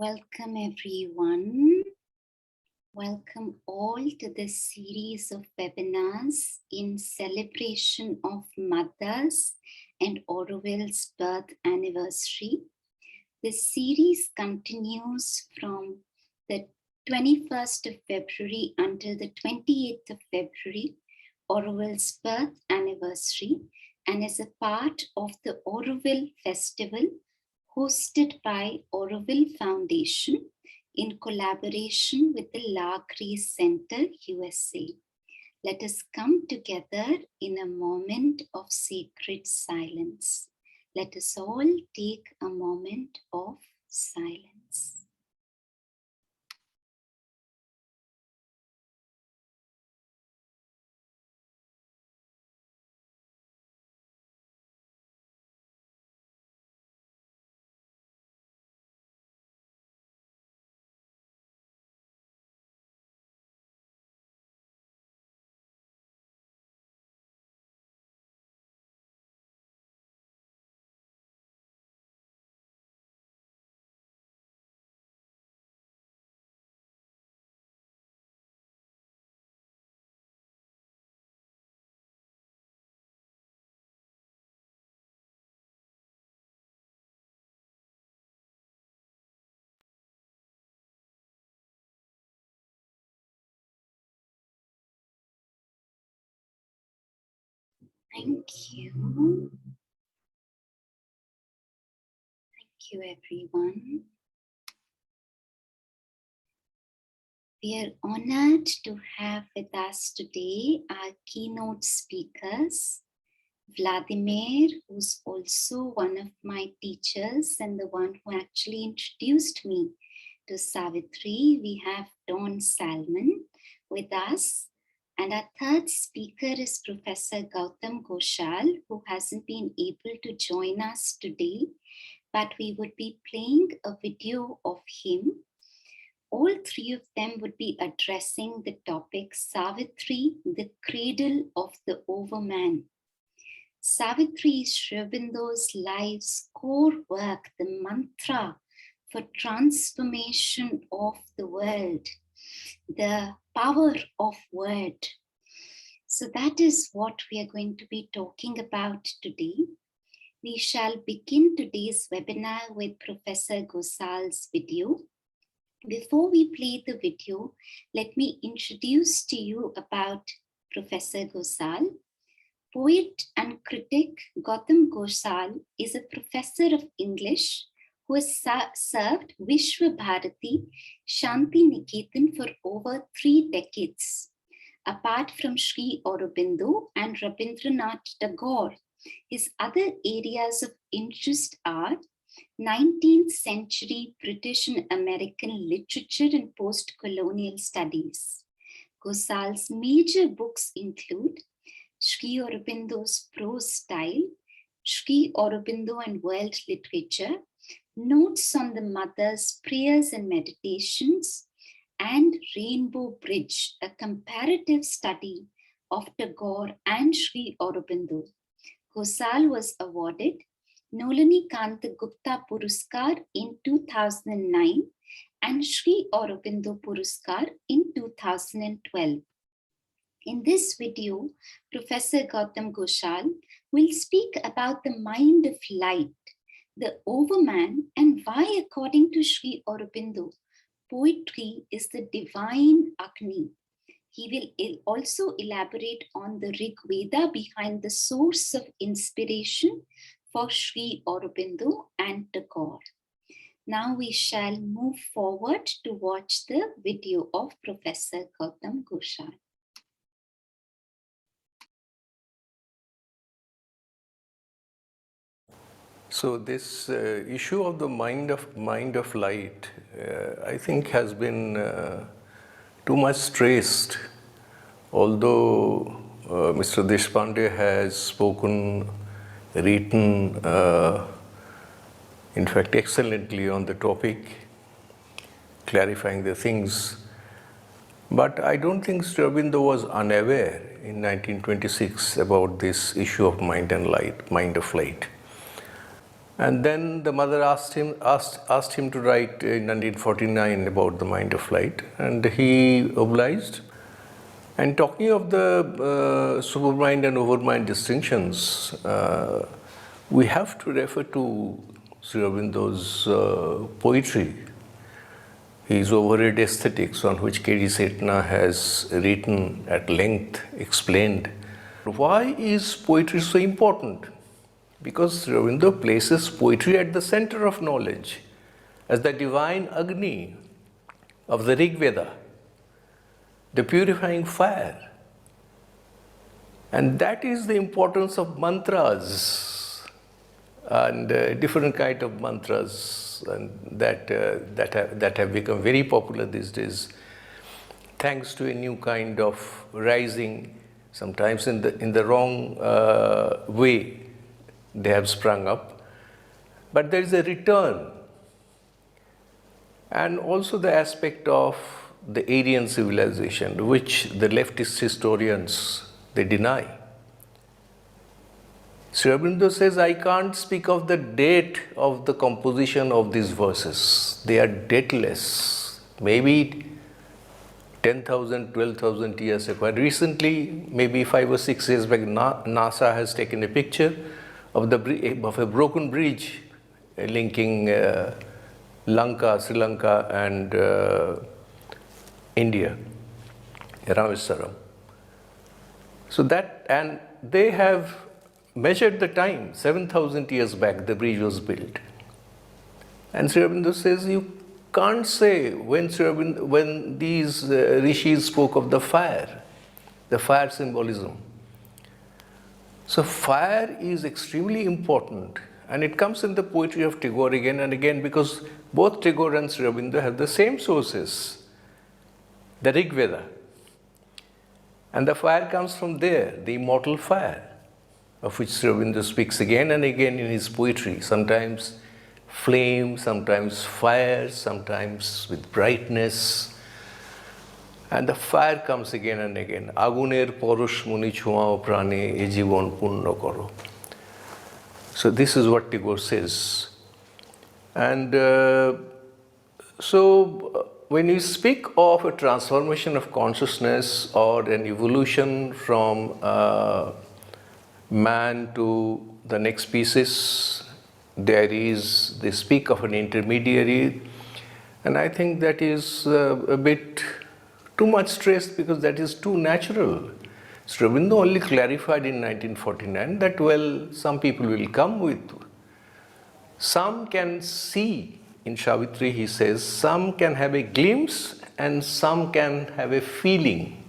Welcome everyone. Welcome all to this series of webinars in celebration of Mother's and Orwell's birth anniversary. This series continues from the 21st of February until the 28th of February, Orwell's birth anniversary, and is a part of the Orwell Festival hosted by Orwell Foundation in collaboration with the La Grace Center, USA. Let us come together in a moment of sacred silence. Let us all take a moment of silence. Thank you. Thank you, everyone. We are honored to have with us today our keynote speakers, Vladimir, who's also one of my teachers and the one who actually introduced me to Savitri. We have Don Salmon with us. And our third speaker is Professor Goutam Ghosal, who hasn't been able to join us today, but we would be playing a video of him. All three of them would be addressing the topic Savitri, the Cradle of the Overman. Savitri is Rabindra's life's core work, the mantra for transformation of the world, the power of word. So that is what we are going to be talking about today. We shall begin today's webinar with Professor Ghosal's video. Before we play the video, let me introduce to you about Professor Ghosal. Poet and critic Goutam Ghosal is a professor of English who has served Vishwa Bharati Shanti Niketan for over 3 decades. Apart from Sri Aurobindo and Rabindranath Tagore, his other areas of interest are 19th century British and American literature and post-colonial studies. Ghosal's major books include Sri Aurobindo's prose style, Sri Aurobindo and world literature, Notes on the Mother's prayers and meditations, and Rainbow Bridge, a comparative study of Tagore and Sri Aurobindo. Ghosal was awarded Nolani Kanta Gupta Puruskar in 2009 and Sri Aurobindo Puruskar in 2012. In this video, Professor Goutam Ghosal will speak about the mind of light, the Overman, and why, according to Sri Aurobindo, poetry is the divine Agni. He will also elaborate on the Rig Veda behind the source of inspiration for Sri Aurobindo and Tagore. Now we shall move forward to watch the video of Professor Goutam Ghosal. So this issue of the mind of light, I think has been too much stressed. Although Mr. Deshpande has spoken, written, in fact, excellently on the topic, clarifying the things, but I don't think Sri Aurobindo was unaware in 1926 about this issue of mind and light, mind of light. And then the mother asked him to write in 1949 about the mind of light, and he obliged. And talking of the supermind and overmind distinctions, we have to refer to Sri Aurobindo's poetry, his overhead aesthetics, on which K.D. Setna has written at length, explained. Why is poetry so important? Because Sri Aurobindo places poetry at the center of knowledge as the divine Agni of the Rig Veda, the purifying fire. And that is the importance of mantras and different kind of mantras and that have become very popular these days, thanks to a new kind of rising, sometimes in the wrong way they have sprung up. But there is a return, and also the aspect of the Aryan civilization, which the leftist historians, they deny. Sri Aurobindo says, I can't speak of the date of the composition of these verses. They are dateless. Maybe 10,000, 12,000 years ago. And recently, maybe 5 or 6 years back, NASA has taken a picture of a broken bridge linking Sri Lanka and India, Rameswaram. So that, and they have measured the time, 7,000 years back the bridge was built. And Sri Aurobindo says you can't say when these rishis spoke of the fire symbolism. So fire is extremely important, and it comes in the poetry of Tagore again and again, because both Tagore and Sri Aurobindo have the same sources, the Rig Veda. And the fire comes from there, the immortal fire, of which Sri Aurobindo speaks again and again in his poetry, sometimes flame, sometimes fire, sometimes with brightness. And the fire comes again and again. Aguner porosh muni chhuao prane e jibon punno koro. So this is what Tagore says. And when you speak of a transformation of consciousness or an evolution from man to the next species, they speak of an intermediary, and I think that is a bit too much stressed, because that is too natural. Sri Aurobindo only clarified in 1949 that, well, some people will come with, some can see, in Savitri he says, some can have a glimpse and some can have a feeling.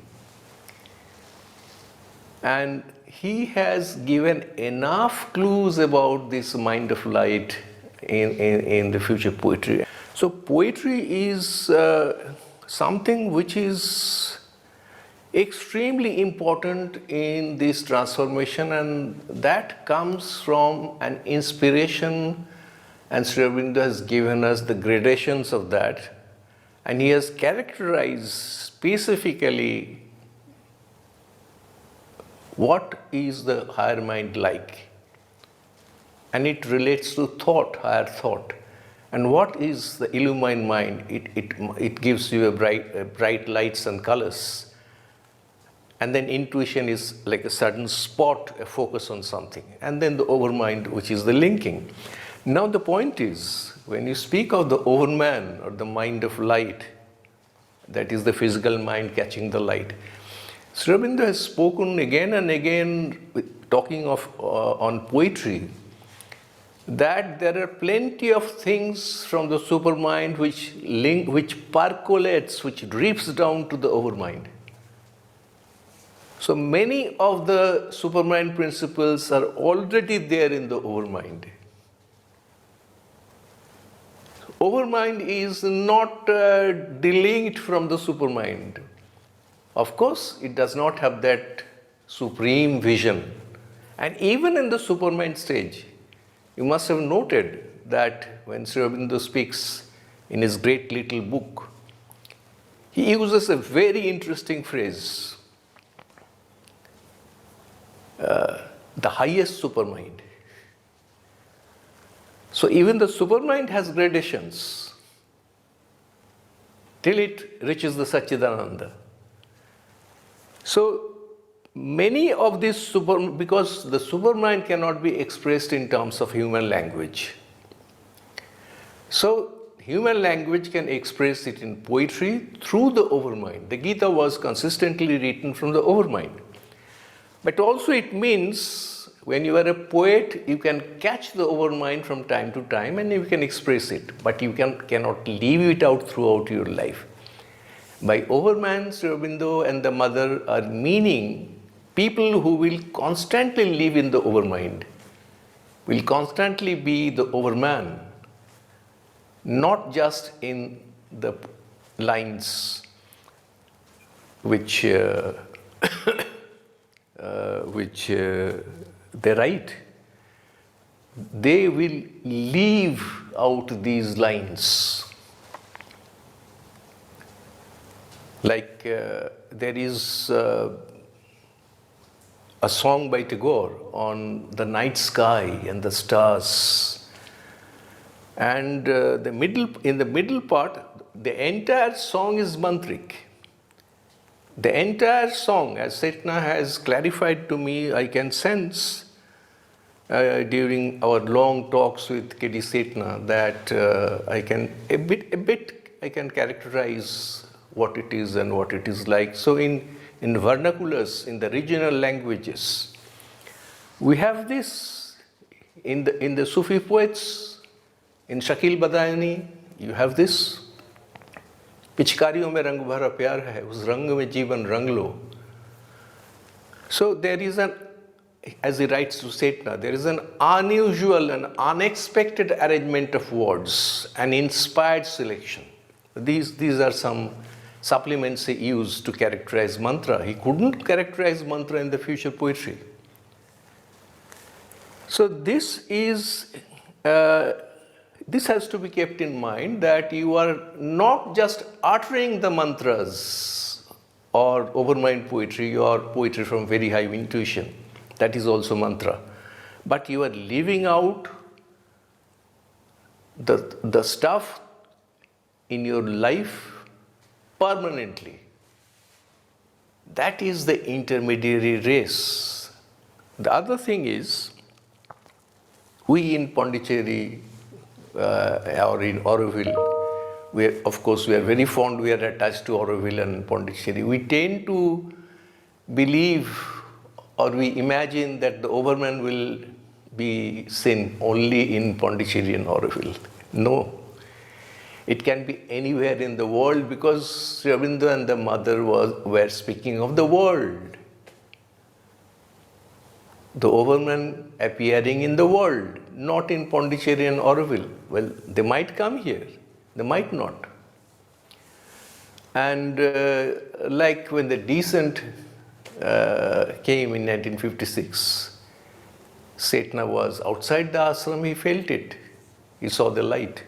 And he has given enough clues about this mind of light in the future poetry. So poetry is something which is extremely important in this transformation, and that comes from an inspiration, and Sri Aurobindo has given us the gradations of that, and he has characterized specifically what is the higher mind like, and it relates to thought, higher thought. And what is the illumined mind? It gives you a bright lights and colors. And then intuition is like a sudden spot, a focus on something. And then the overmind, which is the linking. Now the point is, when you speak of the overman or the mind of light, that is the physical mind catching the light, Sri Aurobindo has spoken again and again, talking of on poetry, that there are plenty of things from the supermind which percolates, which drips down to the overmind. So many of the supermind principles are already there in the overmind. Overmind is not delinked from the supermind. Of course, it does not have that supreme vision. And even in the supermind stage, you must have noted that when Sri Aurobindo speaks in his great little book, he uses a very interesting phrase, the highest supermind. So even the supermind has gradations till it reaches the Satchidananda. So many of these because the supermind cannot be expressed in terms of human language. So human language can express it in poetry through the overmind. The Gita was consistently written from the overmind. But also it means when you are a poet, you can catch the overmind from time to time and you can express it, but you cannot leave it out throughout your life. By Overman, Sri Aurobindo and the mother are meaning people who will constantly live in the overmind, will constantly be the overman, not just in the lines which they write. They will leave out these lines. Like there is a song by Tagore on the night sky and the stars. And in the middle part, the entire song is mantric. The entire song, as Setna has clarified to me, I can sense during our long talks with K.D. Setna that I can I can characterize what it is and what it is like. So in vernaculars, in the regional languages, we have this in the Sufi poets, in Shakil Badayani, you have this. पिचकारियों में रंग भरा प्यार है, उस रंग में जीवन रंग लो. So there is as he writes to Setna, there is an unusual and unexpected arrangement of words, an inspired selection. These are some supplements he used to characterize mantra. He couldn't characterize mantra in the future poetry. So this has to be kept in mind, that you are not just uttering the mantras or overmind poetry or poetry from very high intuition. That is also mantra. But you are living out the stuff in your life permanently. That is the intermediary race. The other thing is, we in Pondicherry or in Auroville, we are very fond, we are attached to Auroville and Pondicherry. We tend to believe or we imagine that the Overman will be seen only in Pondicherry and Auroville. No. It can be anywhere in the world, because Sri Aurobindo and the mother were speaking of the world. The Overman appearing in the world, not in Pondicherry and Auroville. Well, they might come here, they might not. And like when the descent came in 1956, Setna was outside the ashram, he felt it. He saw the light.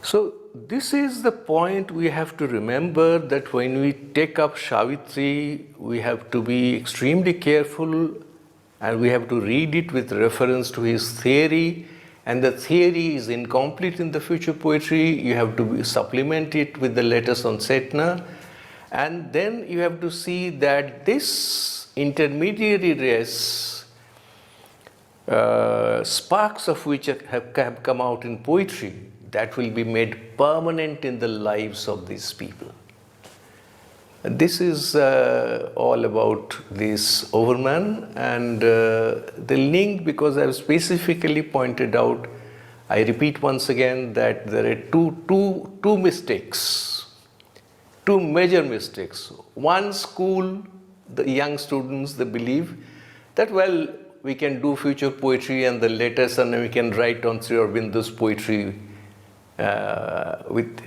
So this is the point we have to remember, that when we take up Savitri, we have to be extremely careful and we have to read it with reference to his theory. And the theory is incomplete in the future poetry. You have to supplement it with the letters on Setna. And then you have to see that this intermediary race, sparks of which have come out in poetry, that will be made permanent in the lives of these people. This is all about this Overman, and the link, because I have specifically pointed out, I repeat once again that there are two mistakes, two major mistakes. One school, the young students, they believe that, well, we can do future poetry and the letters, and we can write on Sri Aurobindo's poetry with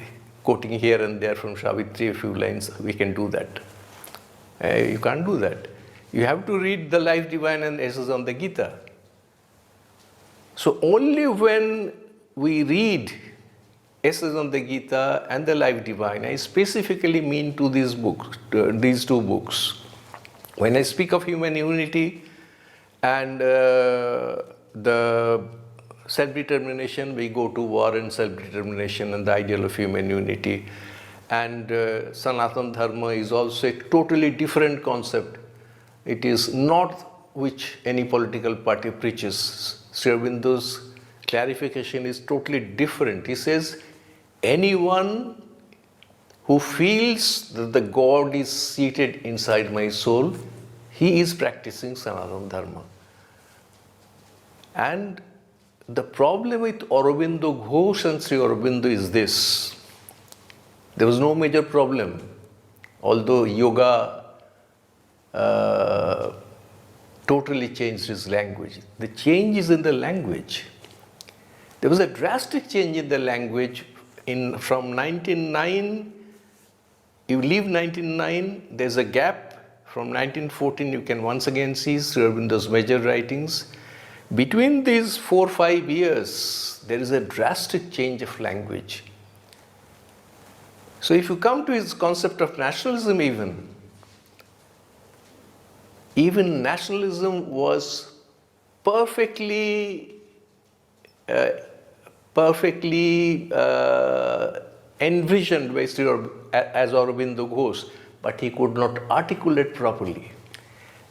quoting here and there from Savitri a few lines. We can do that. You can't do that. You have to read the Life Divine and Essays on the Gita. So only when we read Essays on the Gita and the Life Divine, I specifically mean to these two books. When I speak of human unity and the self-determination, we go to war and self-determination and the ideal of human unity. And Sanatana Dharma is also a totally different concept. It is not which any political party preaches. Sri Aurobindo's clarification is totally different. He says, anyone who feels that the God is seated inside my soul, he is practicing Sanatana Dharma. And the problem with Aurobindo Ghosh and Sri Aurobindo is this. There was no major problem, although yoga totally changed his language. The change is in the language. There was a drastic change in the language from 1909. You leave 1909, there's a gap. From 1914, you can once again see Sri Aurobindo's major writings. Between these 4 or 5 years, there is a drastic change of language. So if you come to his concept of nationalism even nationalism was perfectly envisioned by Sri as Aurobindo Ghosh, but he could not articulate properly.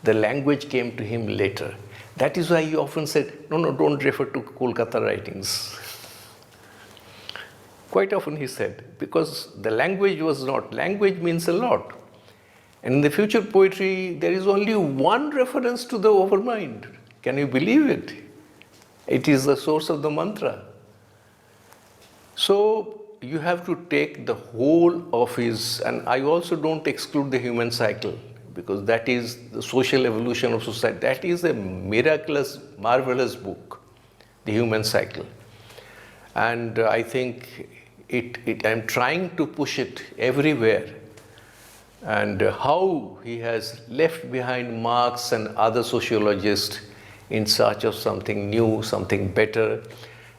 The language came to him later. That is why he often said, no, don't refer to Kolkata writings. Quite often he said, because the language was not. Language means a lot. And in the future poetry, there is only one reference to the overmind. Can you believe it? It is the source of the mantra. So you have to take the whole of his, and I also don't exclude the human cycle, because that is the social evolution of society. That is a miraculous, marvelous book, The Human Cycle. And I think I'm trying to push it everywhere. And how he has left behind Marx and other sociologists in search of something new, something better,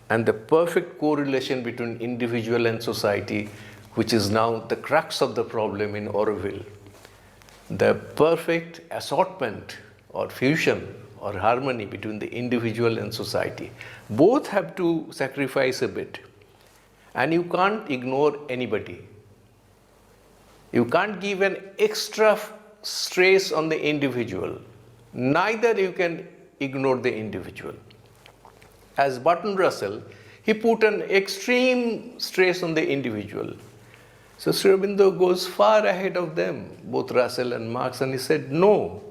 and the perfect correlation between individual and society, which is now the crux of the problem in Orwell. The perfect assortment or fusion or harmony between the individual and society. Both have to sacrifice a bit. And you can't ignore anybody. You can't give an extra stress on the individual. Neither you can ignore the individual. As Bertrand Russell, he put an extreme stress on the individual. So Sri Aurobindo goes far ahead of them, both Russell and Marx, and he said, no,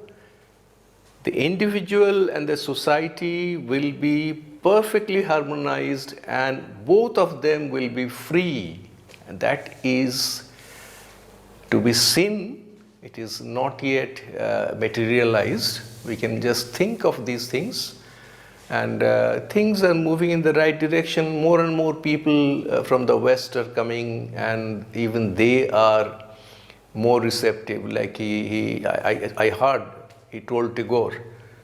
the individual and the society will be perfectly harmonized and both of them will be free. And that is to be seen. It is not yet materialized. We can just think of these things. And things are moving in the right direction. More and more people from the West are coming, and even they are more receptive. Like I heard, he told Tagore,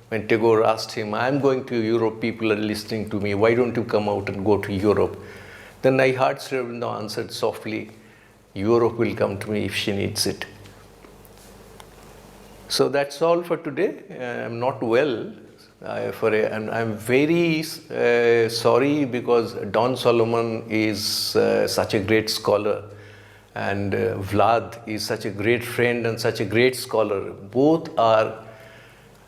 when Tagore asked him, I'm going to Europe, people are listening to me, why don't you come out and go to Europe? Then I heard Sri Aurobindo answered softly, Europe will come to me if she needs it. So that's all for today. I'm not well. I'm very sorry, because Don Solomon is such a great scholar, and Vlad is such a great friend and such a great scholar. Both are,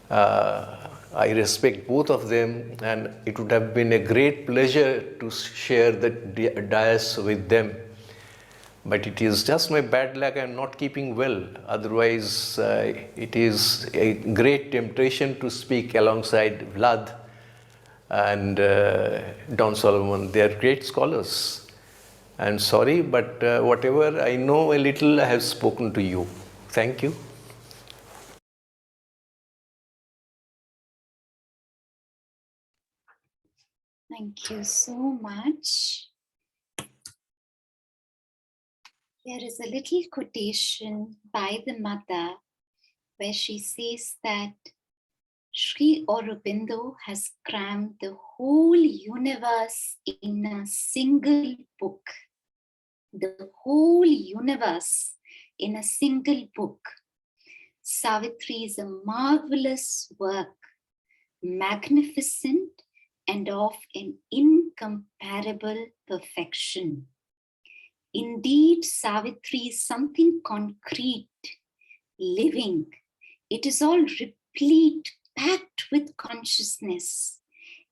I respect both of them, and it would have been a great pleasure to share the dais with them. But it is just my bad luck, I'm not keeping well. Otherwise, it is a great temptation to speak alongside Vlad and Don Solomon. They are great scholars. I'm sorry, but whatever I know a little, I have spoken to you. Thank you. Thank you so much. There is a little quotation by the mother where she says that Sri Aurobindo has crammed the whole universe in a single book. The whole universe in a single book. Savitri is a marvelous work, magnificent and of an incomparable perfection. Indeed, Savitri is something concrete, living. It is all replete, packed with consciousness.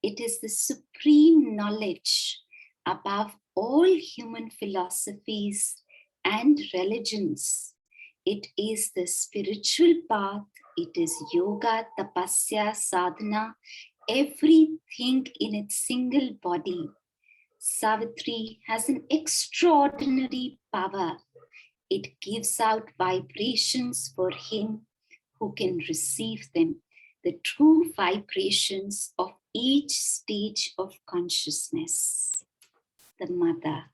It is the supreme knowledge above all human philosophies and religions. It is the spiritual path. It is yoga, tapasya, sadhana, everything in its single body. Savitri has an extraordinary power. It gives out vibrations for him who can receive them, the true vibrations of each stage of consciousness, the mother.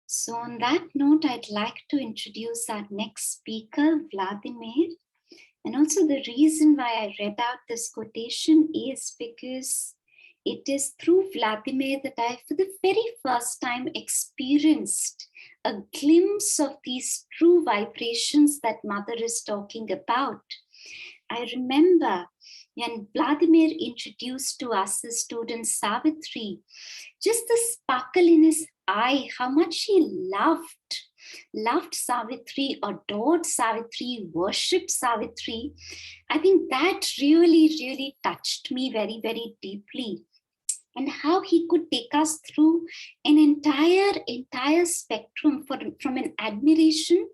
So on that note, I'd like to introduce our next speaker, Vladimir. And also the reason why I read out this quotation is because it is through Vladimir that I, for the very first time, experienced a glimpse of these true vibrations that Mother is talking about. I remember when Vladimir introduced to us the student Savitri, just the sparkle in his eye, how much he loved Savitri, adored Savitri, worshipped Savitri. I think that really touched me very, very deeply. And how he could take us through an entire spectrum from an admiration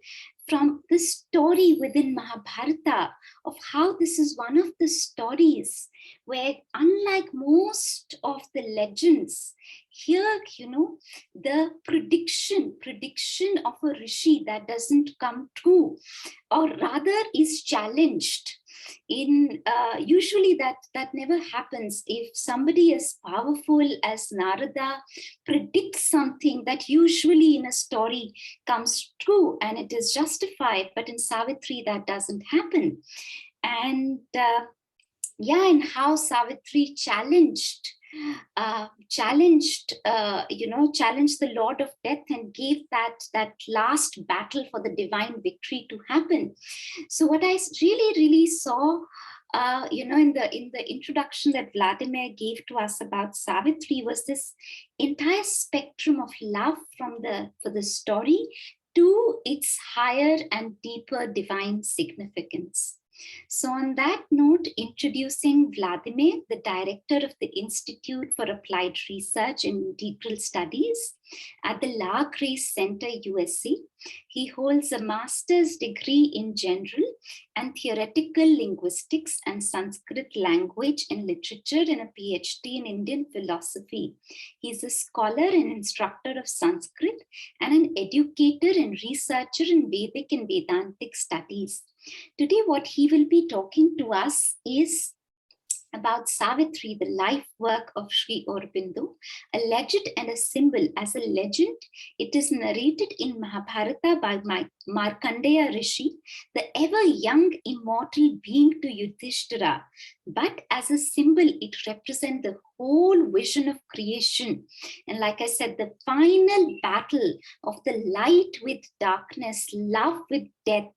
from the story within Mahabharata of how this is one of the stories where, unlike most of the legends, here, the prediction of a rishi that doesn't come true, or rather is challenged. In usually that never happens. If somebody as powerful as Narada predicts something, that usually in a story comes true and it is justified, but in Savitri that doesn't happen. And and how Savitri challenged the Lord of Death and gave that last battle for the divine victory to happen. So what I really saw, in the introduction that Vladimir gave to us about Savitri was this entire spectrum of love for the story to its higher and deeper divine significance. So on that note, introducing Vladimir, the director of the Institute for Applied Research and Integral Studies at the La Grace Center, USA. He holds a master's degree in general and theoretical linguistics and Sanskrit language and literature and a PhD in Indian philosophy. He's a scholar and instructor of Sanskrit and an educator and researcher in Vedic and Vedantic studies. Today, what he will be talking to us is about Savitri, the life work of Sri Aurobindo, a legend and a symbol. As a legend, it is narrated in Mahabharata by Markandeya Rishi, the ever young immortal being to Yudhishthira. But as a symbol, it represents the whole vision of creation. And like I said, the final battle of the light with darkness, love with death,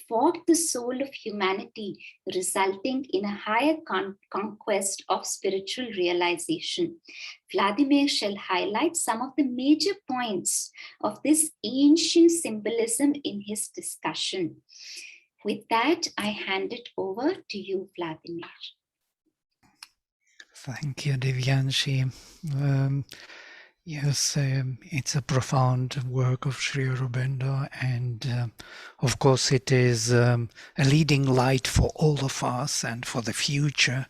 fought the soul of humanity, resulting in a higher conquest of spiritual realization. Vladimir shall highlight some of the major points of this ancient symbolism in his discussion. With that, I hand it over to you, Vladimir. Thank you, Divyanshi. Yes, it's a profound work of Sri Aurobindo, and of course it is a leading light for all of us and for the future.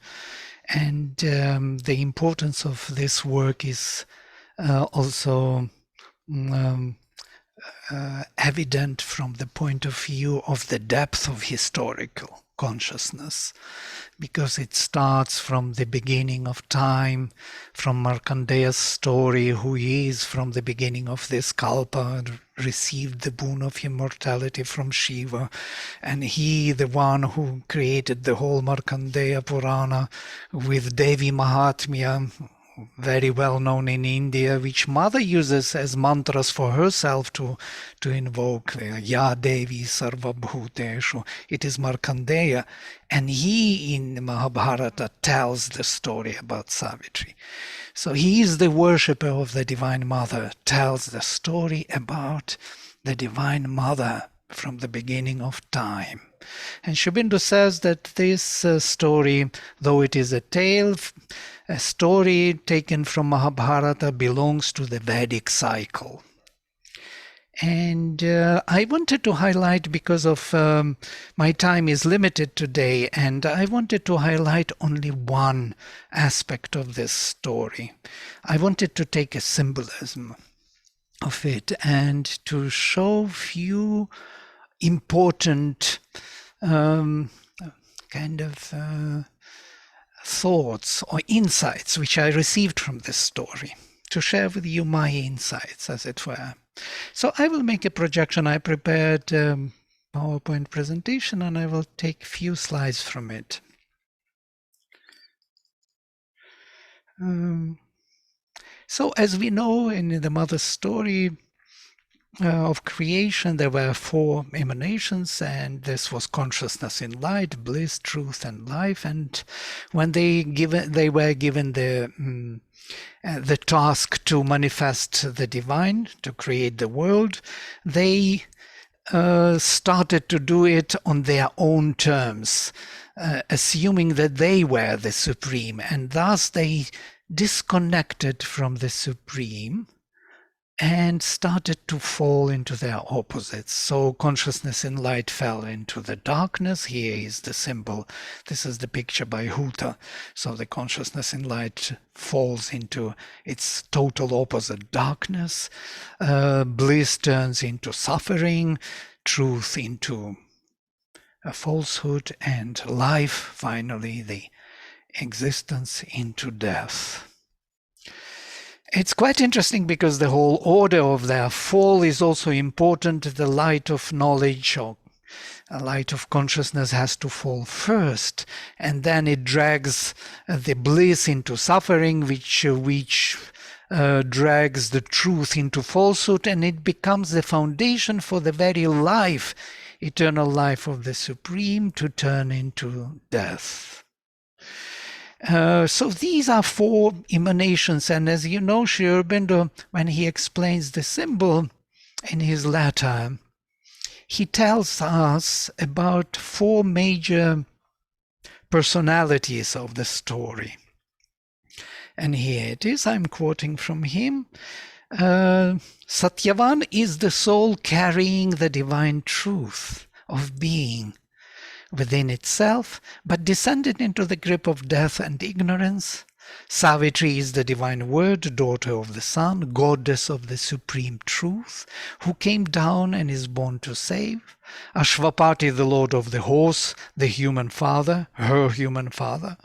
And the importance of this work is also evident from the point of view of the depth of historical consciousness, because it starts from the beginning of time, from Markandeya's story, who he is from the beginning of this kalpa, received the boon of immortality from Shiva, and he, the one who created the whole Markandeya Purana with Devi Mahatmya, very well known in India, which mother uses as mantras for herself to invoke Ya Devi Sarva Bhuteshu. It is Markandeya, and he in Mahabharata tells the story about Savitri. So he is the worshipper of the Divine Mother, tells the story about the Divine Mother from the beginning of time. And Sri Aurobindo says that this story, though it is a tale, a story taken from Mahabharata, belongs to the Vedic cycle. And I wanted to highlight, because of my time is limited today, and I wanted to highlight only one aspect of this story. I wanted to take a symbolism of it and to show few important thoughts or insights which I received from this story, to share with you my insights, as it were. So I will make a projection. I prepared a PowerPoint presentation, and I will take a few slides from it. So as we know, in the mother's story of creation, there were 4 emanations, and this was consciousness in light, bliss, truth, and life. And when they were given the task to manifest the divine, to create the world, they started to do it on their own terms, assuming that they were the supreme, and thus they disconnected from the supreme and started to fall into their opposites. So consciousness in light fell into the darkness. Here is the symbol. This is the picture by Huta. So the consciousness in light falls into its total opposite, darkness. Bliss turns into suffering, truth into a falsehood, and life, finally, the existence, into death. It's quite interesting because the whole order of their fall is also important. The light of knowledge or a light of consciousness has to fall first, and then it drags the bliss into suffering, which drags the truth into falsehood, and it becomes the foundation for the very life, eternal life of the Supreme, to turn into death. So these are 4 emanations, and as you know, Sri Aurobindo, when he explains the symbol in his letter, he tells us about 4 major personalities of the story. And here it is, I'm quoting from him. Satyavan is the soul carrying the divine truth of being within itself, but descended into the grip of death and ignorance. Savitri is the divine word, daughter of the sun, goddess of the supreme truth, who came down and is born to save. Ashvapati, the lord of the horse, the human father, her human father,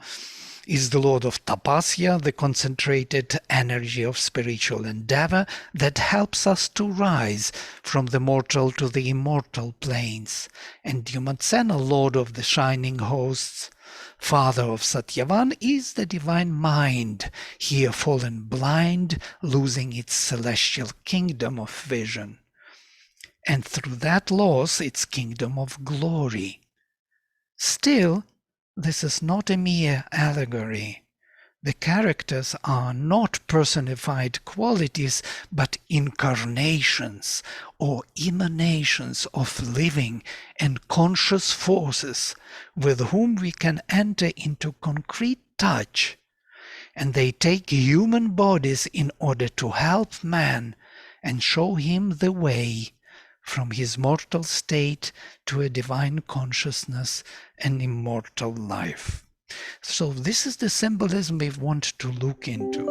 is the lord of tapasya, the concentrated energy of spiritual endeavor that helps us to rise from the mortal to the immortal planes. And Dyumatsena, lord of the shining hosts, father of Satyavan, is the divine mind, here fallen blind, losing its celestial kingdom of vision, and through that loss its kingdom of glory. Still, this is not a mere allegory. The characters are not personified qualities, but incarnations or emanations of living and conscious forces with whom we can enter into concrete touch. And they take human bodies in order to help man and show him the way from his mortal state to a divine consciousness and immortal life. So this is the symbolism we want to look into.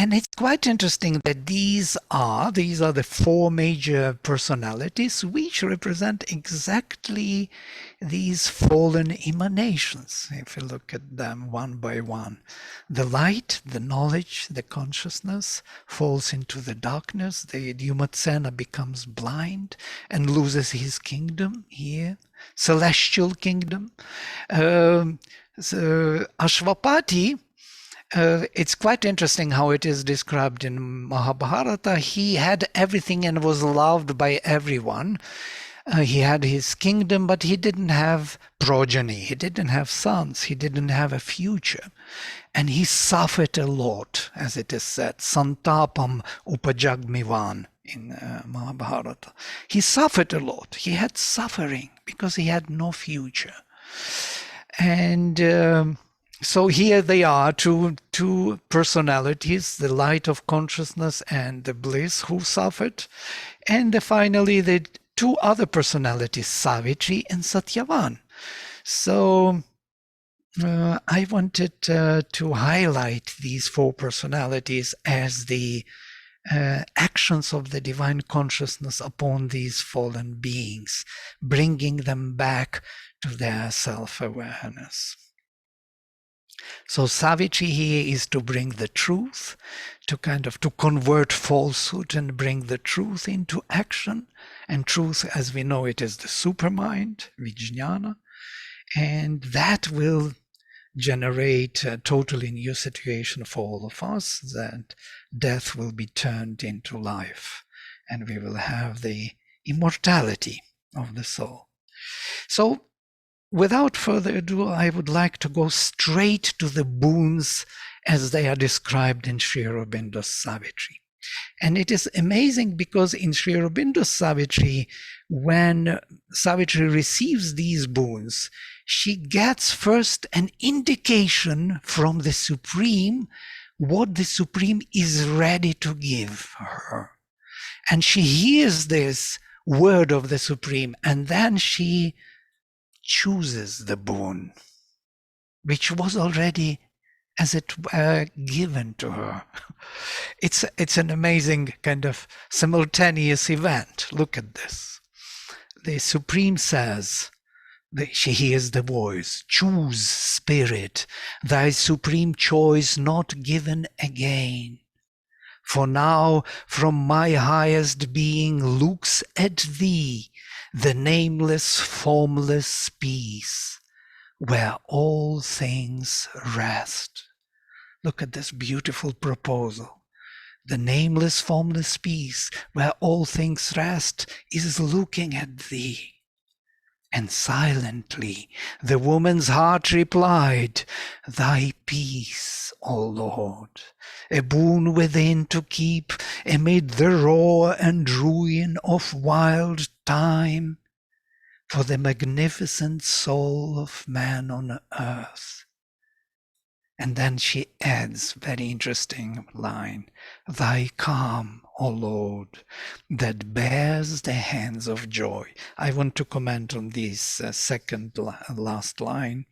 And it's quite interesting that these are the four major personalities which represent exactly these fallen emanations, if you look at them one by one. The light, the knowledge, the consciousness falls into the darkness. The Yumatsena becomes blind and loses his kingdom here, celestial kingdom. Ashwapati, it's quite interesting how it is described in Mahabharata. He had everything and was loved by everyone. He had his kingdom, but he didn't have progeny. He didn't have sons. He didn't have a future. And he suffered a lot, as it is said. Santapam upajagmivan in Mahabharata. He suffered a lot. He had suffering because he had no future. And so here they are, two personalities, the light of consciousness and the bliss who suffered. And finally, the two other personalities, Savitri and Satyavan. So I wanted to highlight these four personalities as the actions of the divine consciousness upon these fallen beings, bringing them back to their self-awareness. So Savitri here is to bring the truth, to convert falsehood and bring the truth into action. And truth, as we know it, is the supermind, Vijnana. And that will generate a totally new situation for all of us, that death will be turned into life. And we will have the immortality of the soul. So, without further ado, I would like to go straight to the boons as they are described in Sri Aurobindo's Savitri. And it is amazing because in Sri Aurobindo's Savitri, when Savitri receives these boons, she gets first an indication from the Supreme what the Supreme is ready to give her. And she hears this word of the Supreme, and then she chooses the boon, which was already, as it were, given to her. It's an amazing kind of simultaneous event. Look at this. The Supreme says, she hears the voice, choose, spirit, thy supreme choice not given again. For now from my highest being looks at thee, the nameless, formless peace, where all things rest. Look at this beautiful proposal. The nameless, formless peace, where all things rest, is looking at thee. And silently the woman's heart replied, thy peace, O Lord, a boon within to keep amid the roar and ruin of wild time, for the magnificent soul of man on earth. And then she adds, very interesting line, thy calm, O Lord, that bears the hands of joy. I want to comment on this last line.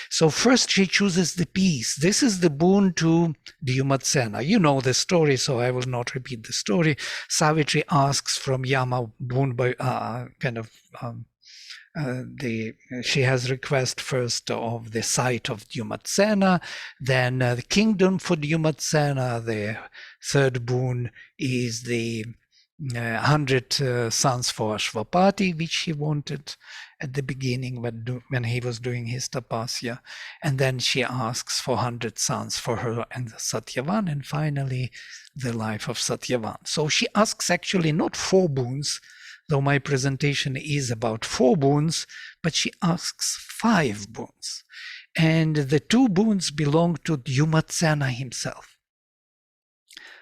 So first she chooses the peace. This is the boon to the Yumatsena. You know the story, so I will not repeat the story. Savitri asks from Yama boon by she has request first of the sight of Yumatsena, then the kingdom for Yumatsena. The third boon is the 100 sons for Ashwapati, which he wanted at the beginning when he was doing his tapasya. And then she asks for 100 sons for her and Satyavan, and finally the life of Satyavan. So she asks actually not 4 boons, though my presentation is about 4 boons, but she asks 5 boons. And the 2 boons belong to Yumatsena himself.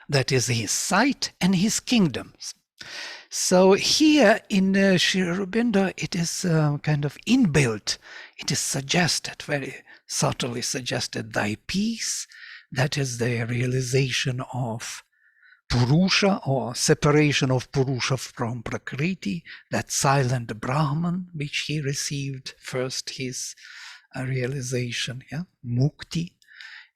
That is his sight and his kingdoms. So here in Sri Aurobindo, it is kind of inbuilt. It is suggested, very subtly suggested, thy peace. That is the realization of Purusha, or separation of Purusha from Prakriti, that silent Brahman, which he received first, his realization, Mukti.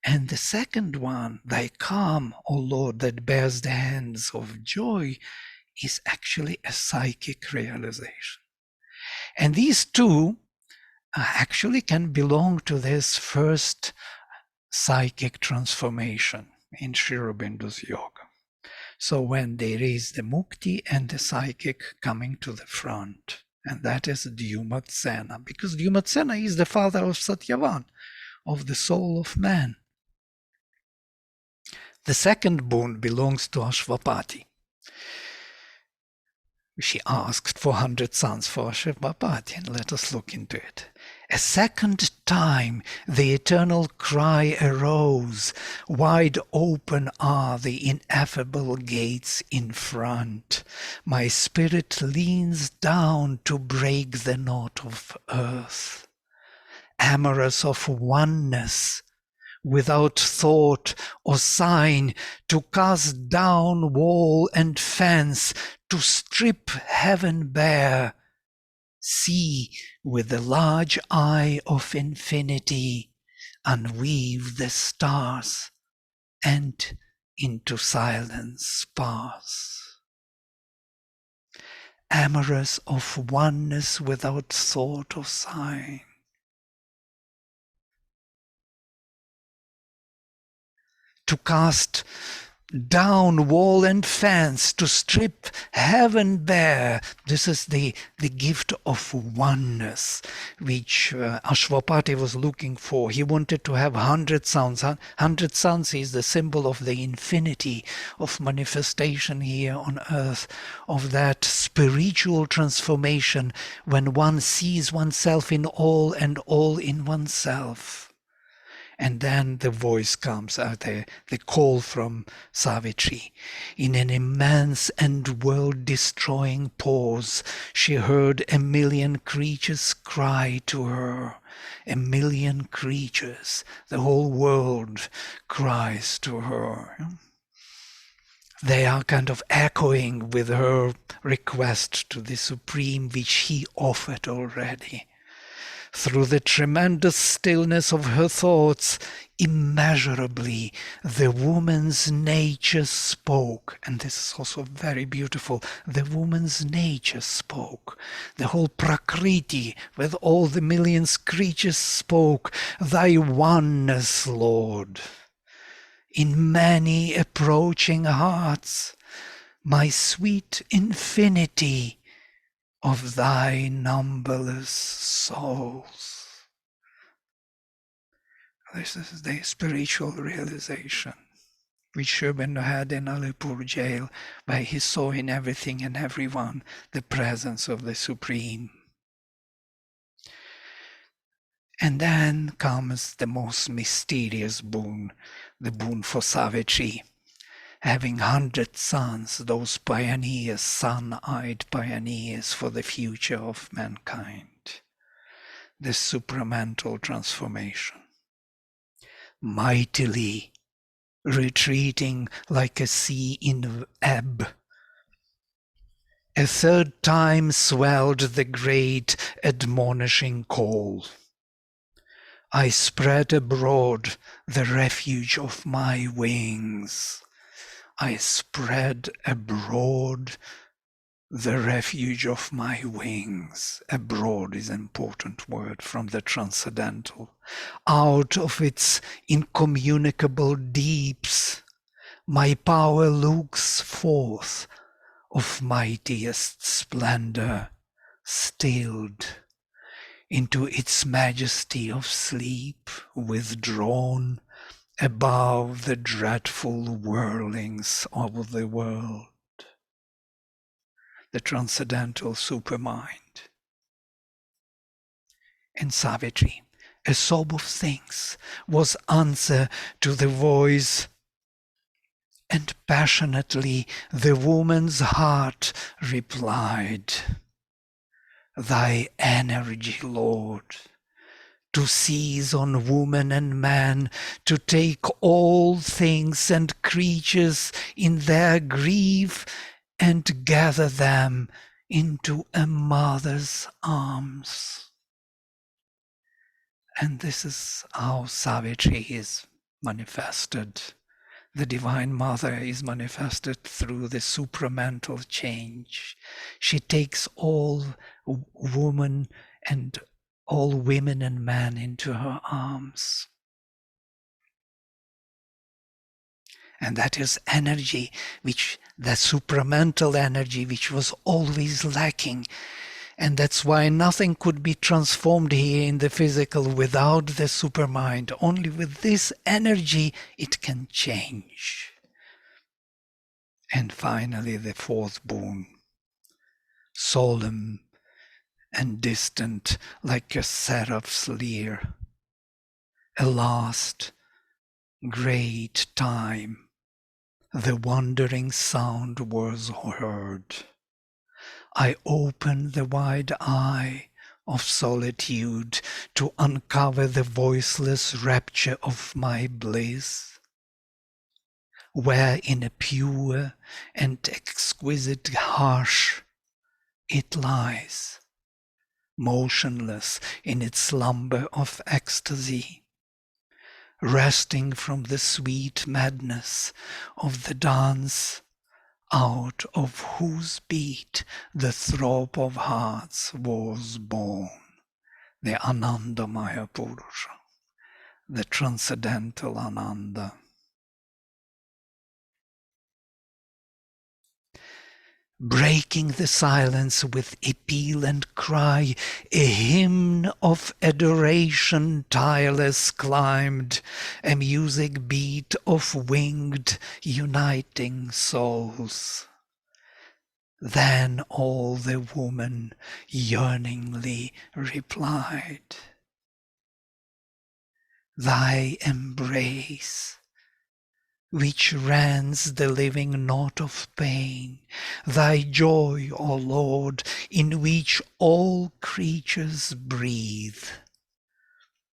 And the second one, thy calm, O Lord, that bears the hands of joy, is actually a psychic realization. And these two actually can belong to this first psychic transformation in Sri Aurobindo's yoga. So when there is the mukti and the psychic coming to the front, and that is Dyumatsena, because Dyumatsena is the father of Satyavan, of the soul of man. The second boon belongs to Ashvapati. She asked for 100 sons for Ashvapati, and let us look into it. A second time the eternal cry arose, wide open are the ineffable gates in front. My spirit leans down to break the knot of earth. Amorous of oneness, without thought or sign, to cast down wall and fence, to strip heaven bare, see with the large eye of infinity, unweave the stars, and into silence pass. Amorous of oneness without thought or sign, to cast down wall and fence, to strip heaven bare. This is the gift of oneness which Ashvapati was looking for. He wanted to have 100 sons. 100 sons is the symbol of the infinity of manifestation here on earth, of that spiritual transformation when one sees oneself in all and all in oneself. And then the voice comes out, the call from Savitri. In an immense and world-destroying pause, she heard a million creatures cry to her. A million creatures, the whole world cries to her. They are kind of echoing with her request to the Supreme, which he offered already. Through the tremendous stillness of her thoughts, immeasurably the woman's nature spoke. And this is also very beautiful. The woman's nature spoke. The whole Prakriti, with all the millions creatures, spoke. Thy oneness, Lord. In many approaching hearts, my sweet infinity of thy numberless souls. This is the spiritual realization which Sri Aurobindo had in Alipur jail, where he saw in everything and everyone the presence of the Supreme. And then comes the most mysterious boon, the boon for Savitri. Having 100 sons, those pioneers, sun-eyed pioneers for the future of mankind. The supramental transformation. Mightily retreating like a sea in ebb. A third time swelled the great admonishing call. I spread abroad the refuge of my wings. I spread abroad the refuge of my wings. Abroad is an important word from the transcendental. Out of its incommunicable deeps, my power looks forth of mightiest splendor, stilled into its majesty of sleep, withdrawn above the dreadful whirlings of the world. The transcendental supermind. In Savitri, a sob of things was answer to the voice, and passionately the woman's heart replied, Thy energy, Lord, to seize on woman and man, to take all things and creatures in their grief and gather them into a mother's arms. And this is how Savitri is manifested. The Divine Mother is manifested through the supramental change. She takes all women and all women and men into her arms. And that is energy, the supramental energy, which was always lacking. And that's why nothing could be transformed here in the physical without the supermind. Only with this energy it can change. And finally, the fourth boon, solemn and distant, like a seraph's lyre, a last great time. The wandering sound was heard. I opened the wide eye of solitude to uncover the voiceless rapture of my bliss, where in a pure and exquisite hush it lies, motionless in its slumber of ecstasy, resting from the sweet madness of the dance, out of whose beat the throb of hearts was born, the Anandamaya Purusha, the transcendental Ananda. Breaking the silence with appeal and cry, a hymn of adoration tireless climbed, a music beat of winged uniting souls. Then all the woman yearningly replied, Thy embrace, which rends the living knot of pain, thy joy, O Lord, in which all creatures breathe,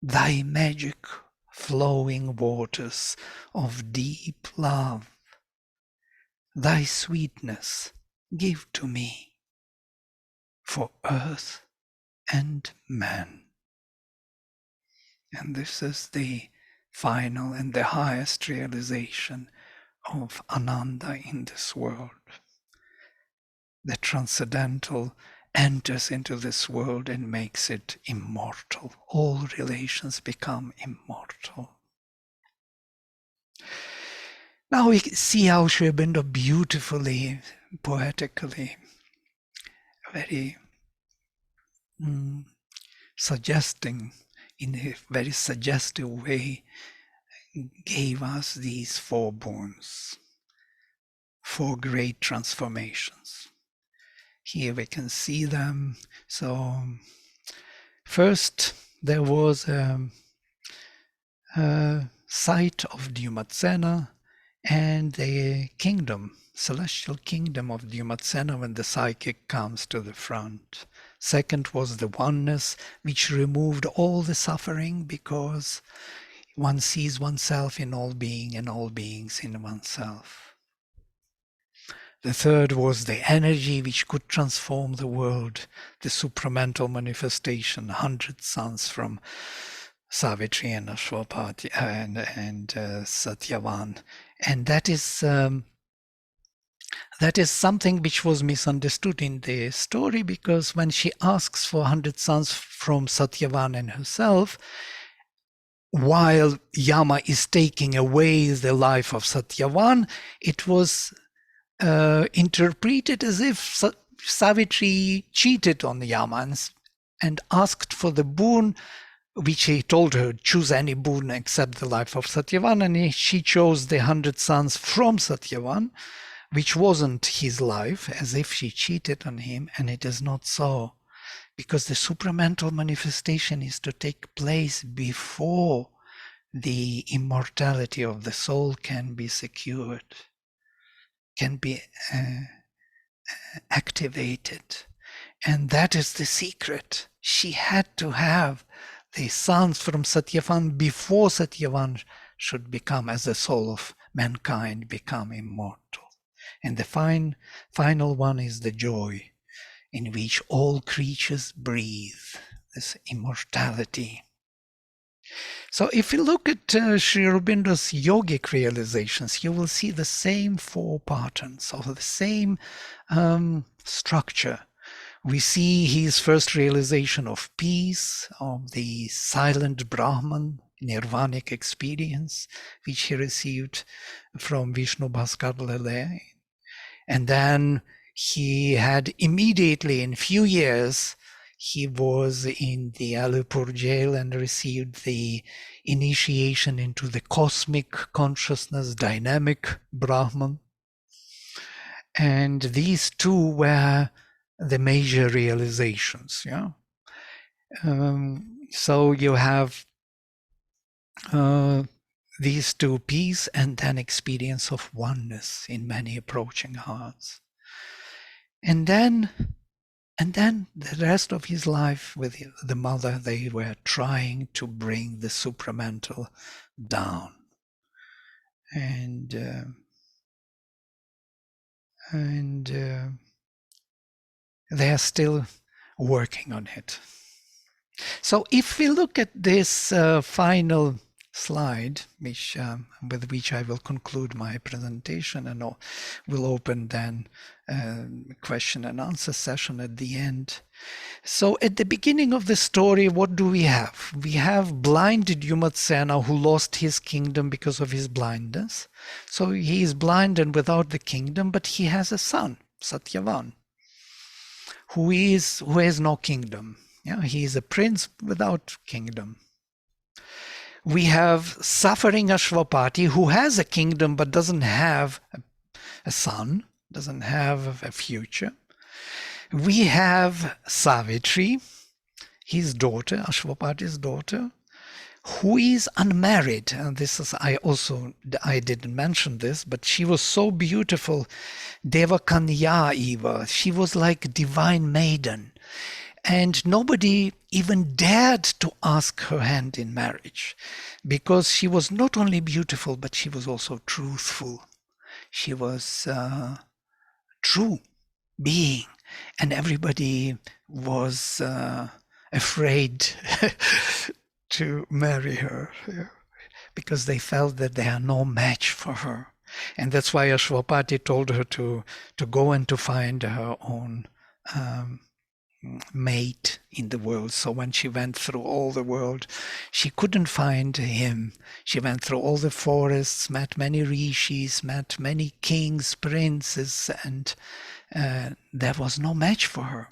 thy magic flowing waters of deep love, thy sweetness give to me for earth and man. And this is the final and the highest realization of Ananda in this world. The transcendental enters into this world and makes it immortal. All relations become immortal. Now we see how Sri Aurobindo beautifully, poetically, very suggesting, in a very suggestive way, gave us these four boons, four great transformations. Here we can see them. So first there was a sight of Dyumatsena and the kingdom, celestial kingdom of Dyumatsena when the psychic comes to the front. Second was the oneness, which removed all the suffering because one sees oneself in all being and all beings in oneself. The third was the energy which could transform the world, the supramental manifestation, 100 suns from Savitri and Ashwapati and Satyavan. And that is something which was misunderstood in the story, because when she asks for 100 sons from Satyavan and herself, while Yama is taking away the life of Satyavan, it was interpreted as if Savitri cheated on Yama and asked for the boon, which he told her, choose any boon except the life of Satyavan, and she chose the 100 sons from Satyavan, which wasn't his life, as if she cheated on him, and it is not so, because the supramental manifestation is to take place before the immortality of the soul can be secured, can be activated. And that is the secret. She had to have the sons from Satyavan before Satyavan should become, as the soul of mankind, become immortal. And the final one is the joy in which all creatures breathe, this immortality. So if you look at Sri Rabindra's yogic realizations, you will see the same four patterns or the same structure. We see his first realization of peace, of the silent Brahman, nirvanic experience, which he received from Vishnu Bhaskar Lele. And then he had immediately, in few years, he was in the Alipur jail and received the initiation into the cosmic consciousness, dynamic Brahman. And these two were the major realizations. Yeah. So you have these two, peace and then experience of oneness in many approaching hearts. And then the rest of his life with the mother, they were trying to bring the supramental down. And they are still working on it. So if we look at this final slide, which with which I will conclude my presentation, and we'll open then question and answer session at the end. So at the beginning of the story, what do we have? We have blind Dyumatsena who lost his kingdom because of his blindness. So he is blind and without the kingdom, but he has a son, Satyavan, who has no kingdom. Yeah, he is a prince without kingdom. We have suffering Ashwapati who has a kingdom but doesn't have a son, doesn't have a future. We have Savitri, his daughter, Ashwapati's daughter, who is unmarried. And this is, I didn't mention this, but she was so beautiful. Devakanya Eva. She was like a divine maiden. And nobody even dared to ask her hand in marriage, because she was not only beautiful, but she was also truthful. She was true being, and everybody was afraid to marry her, because they felt that they are no match for her. And that's why Ashwapati told her to go and to find her own mate in the world. So when she went through all the world, she couldn't find him. She went through all the forests, met many rishis, met many kings, princes, and there was no match for her.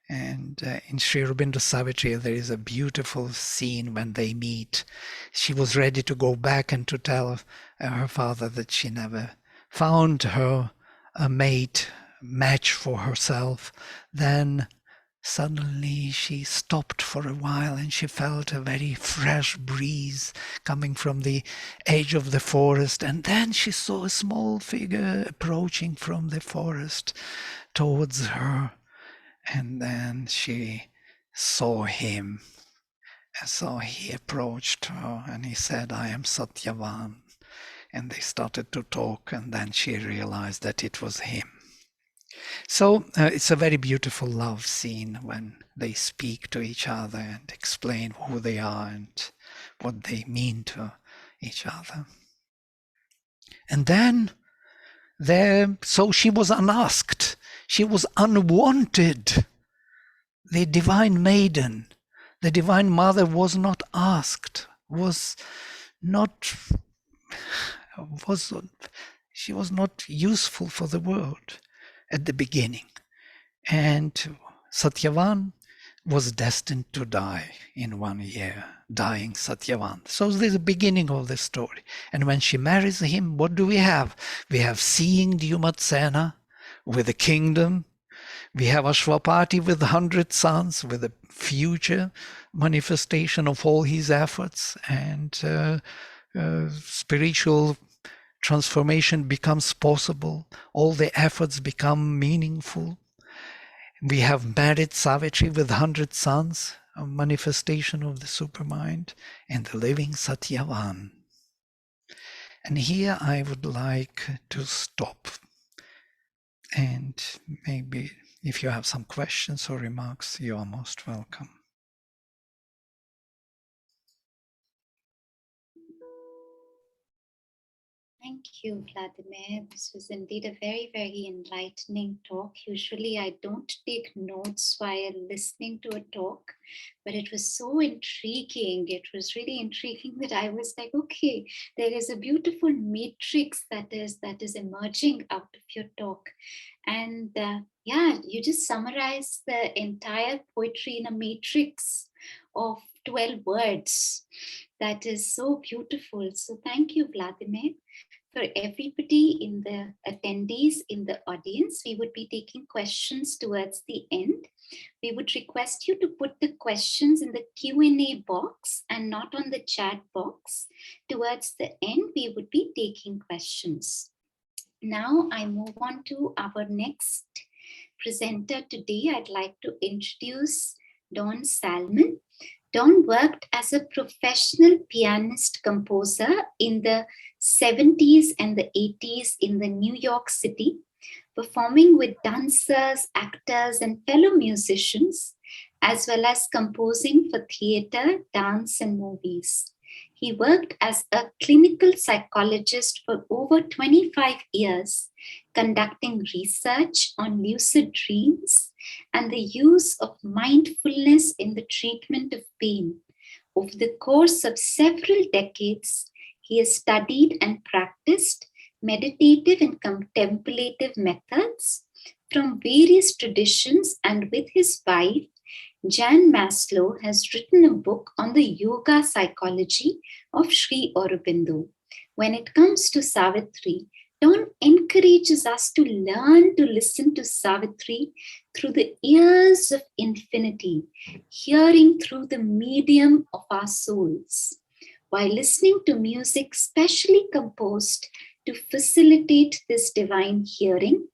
And in Sri Rabindra Savitri, there is a beautiful scene when they meet. She was ready to go back and to tell her father that she never found her a mate, match for herself. Then suddenly she stopped for a while and she felt a very fresh breeze coming from the edge of the forest. And then she saw a small figure approaching from the forest towards her. And then she saw him. And so he approached her and he said, "I am Satyavan." And they started to talk, and then she realized that it was him. So it's a very beautiful love scene when they speak to each other and explain who they are and what they mean to each other. And then so she was unasked. She was unwanted. The divine maiden, the divine mother was not asked, she was not useful for the world at the beginning. And Satyavan was destined to die in 1 year, dying Satyavan. So this is the beginning of the story. And when she marries him, what do we have? We have seeing Dyumatsena with a kingdom. We have Ashwapati with 100 sons, with a future manifestation of all his efforts, and spiritual transformation becomes possible. All the efforts become meaningful. We have married Savitri with 100 sons, a manifestation of the supermind, and the living Satyavan. And here I would like to stop. And maybe if you have some questions or remarks, you are most welcome. Thank you, Vladimir. This was indeed a very, very enlightening talk. Usually, I don't take notes while listening to a talk, but it was so intriguing. It was really intriguing that I was like, okay, there is a beautiful matrix that is emerging out of your talk. And yeah, you just summarize the entire poetry in a matrix of 12 words. That is so beautiful. So thank you, Vladimir. For everybody in the attendees in the audience, we would be taking questions towards the end. We would request you to put the questions in the Q&A box and not on the chat box. Towards the end, we would be taking questions. Now I move on to our next presenter today. I'd like to introduce Don Salmon. Don worked as a professional pianist composer in the 70s and the 80s in the New York City, performing with dancers, actors, and fellow musicians, as well as composing for theater, dance, and movies. He worked as a clinical psychologist for over 25 years, conducting research on lucid dreams and the use of mindfulness in the treatment of pain. Over the course of several decades, he has studied and practiced meditative and contemplative methods from various traditions, and with his wife, Jan Maslow, has written a book on the yoga psychology of Sri Aurobindo. When it comes to Savitri, Don encourages us to learn to listen to Savitri through the ears of infinity, hearing through the medium of our souls. While listening to music specially composed to facilitate this divine hearing,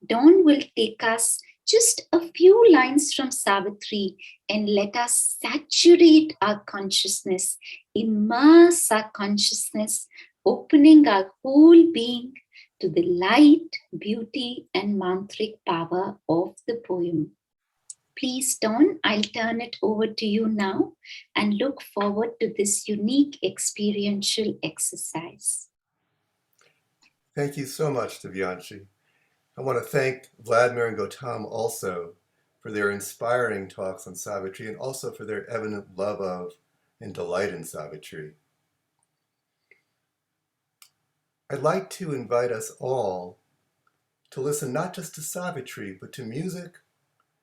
Don will take us just a few lines from Savitri and let us saturate our consciousness, immerse our consciousness, opening our whole being to the light, beauty, and mantric power of the poem. Please, Don, I'll turn it over to you now and look forward to this unique experiential exercise. Thank you so much, Divyanshi. I want to thank Vladimir and Goutam also for their inspiring talks on Savitri and also for their evident love of and delight in Savitri. I'd like to invite us all to listen not just to Savitri, but to music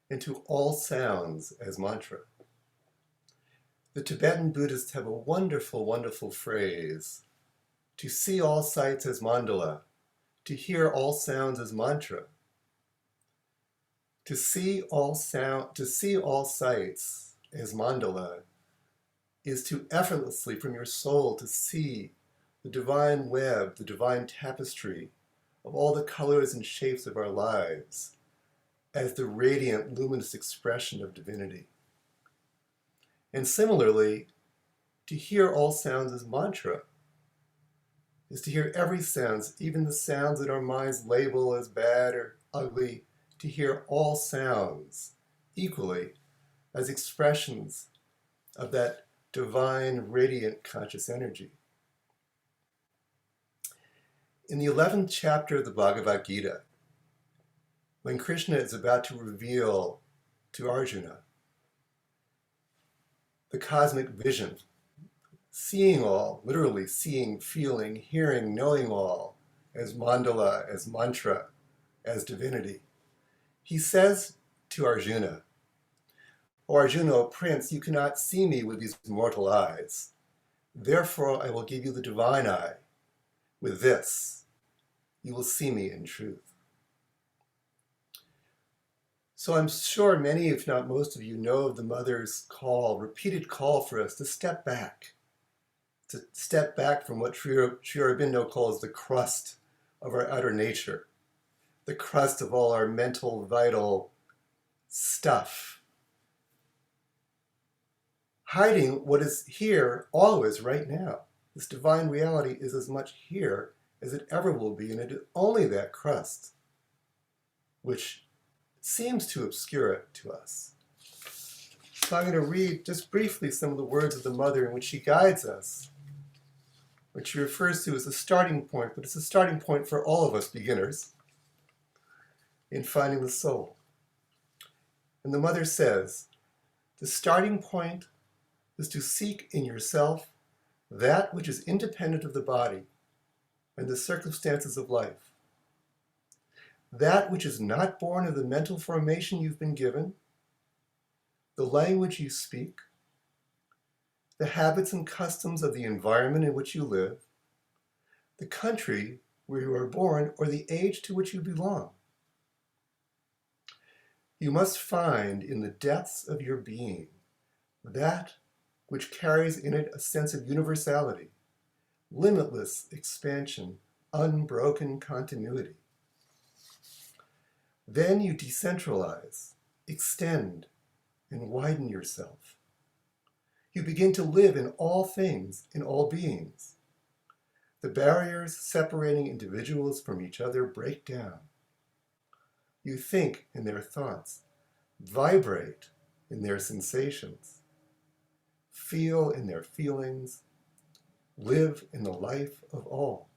and to all sounds as mantra. The Tibetan Buddhists have a wonderful, wonderful phrase: to see all sights as mandala, to hear all sounds as mantra. To see all sights as mandala is to effortlessly from your soul to see the divine web, the divine tapestry of all the colors and shapes of our lives as the radiant, luminous expression of divinity. And similarly, to hear all sounds as mantra is to hear every sound, even the sounds that our minds label as bad or ugly, to hear all sounds equally as expressions of that divine, radiant conscious energy. In the 11th chapter of the Bhagavad Gita, when Krishna is about to reveal to Arjuna the cosmic vision, seeing all, literally seeing, feeling, hearing, knowing all as mandala, as mantra, as divinity, he says to Arjuna, "O Arjuna, O Prince, you cannot see me with these mortal eyes. Therefore, I will give you the divine eye. With this, you will see me in truth." So I'm sure many, if not most of you, know of the mother's call, repeated call for us to step back from what Sri Aurobindo calls the crust of our outer nature, the crust of all our mental, vital stuff, hiding what is here always right now. This divine reality is as much here as it ever will be, and it is only that crust which seems to obscure it to us. So I'm going to read just briefly some of the words of the mother in which she guides us which she refers to as a starting point, but it's a starting point for all of us beginners in finding the soul. And the mother says, the starting point is to seek in yourself that which is independent of the body and the circumstances of life. That which is not born of the mental formation you've been given, the language you speak, the habits and customs of the environment in which you live, the country where you are born, or the age to which you belong. You must find in the depths of your being that which carries in it a sense of universality, limitless expansion, unbroken continuity. Then you decentralize, extend, and widen yourself. You begin to live in all things, in all beings. The barriers separating individuals from each other break down. You think in their thoughts, vibrate in their sensations, feel in their feelings, live in the life of all.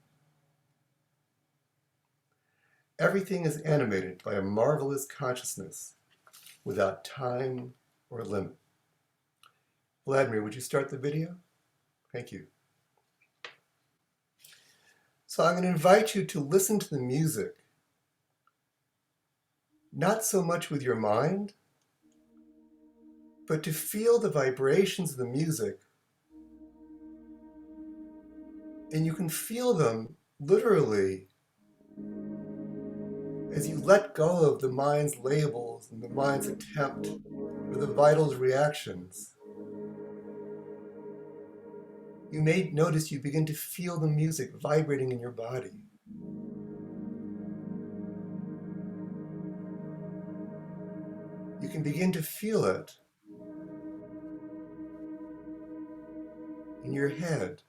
Everything is animated by a marvelous consciousness without time or limit. Vladimir, would you start the video? Thank you. So I'm going to invite you to listen to the music, not so much with your mind, but to feel the vibrations of the music. And you can feel them literally as you let go of the mind's labels and the mind's attempt or the vital's reactions. You may notice you begin to feel the music vibrating in your body. You can begin to feel it in your head,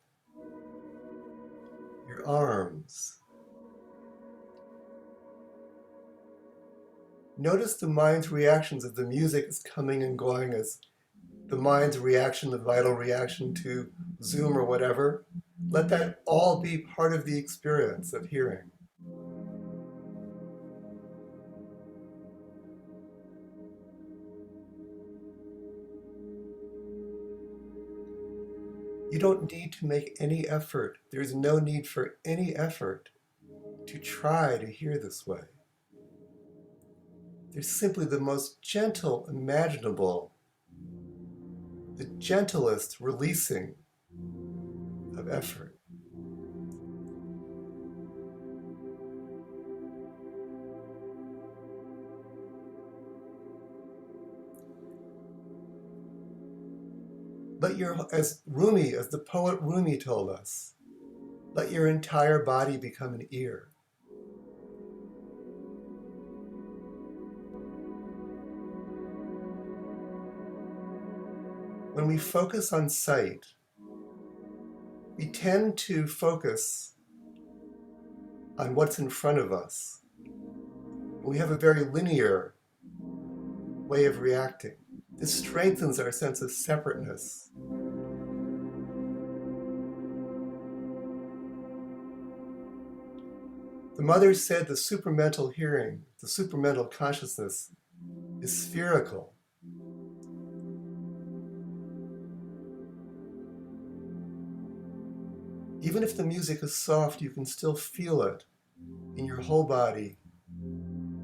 your arms. Notice the mind's reactions as the music is coming and going, as the mind's reaction, the vital reaction to Zoom or whatever. Let that all be part of the experience of hearing. You don't need to make any effort. There's no need for any effort to try to hear this way. There's simply the most gentle imaginable, the gentlest releasing of effort. Let as the poet Rumi told us, let your entire body become an ear. When we focus on sight, we tend to focus on what's in front of us. We have a very linear way of reacting. This strengthens our sense of separateness. The mother said the supramental hearing, the supramental consciousness is spherical. Even if the music is soft, you can still feel it in your whole body.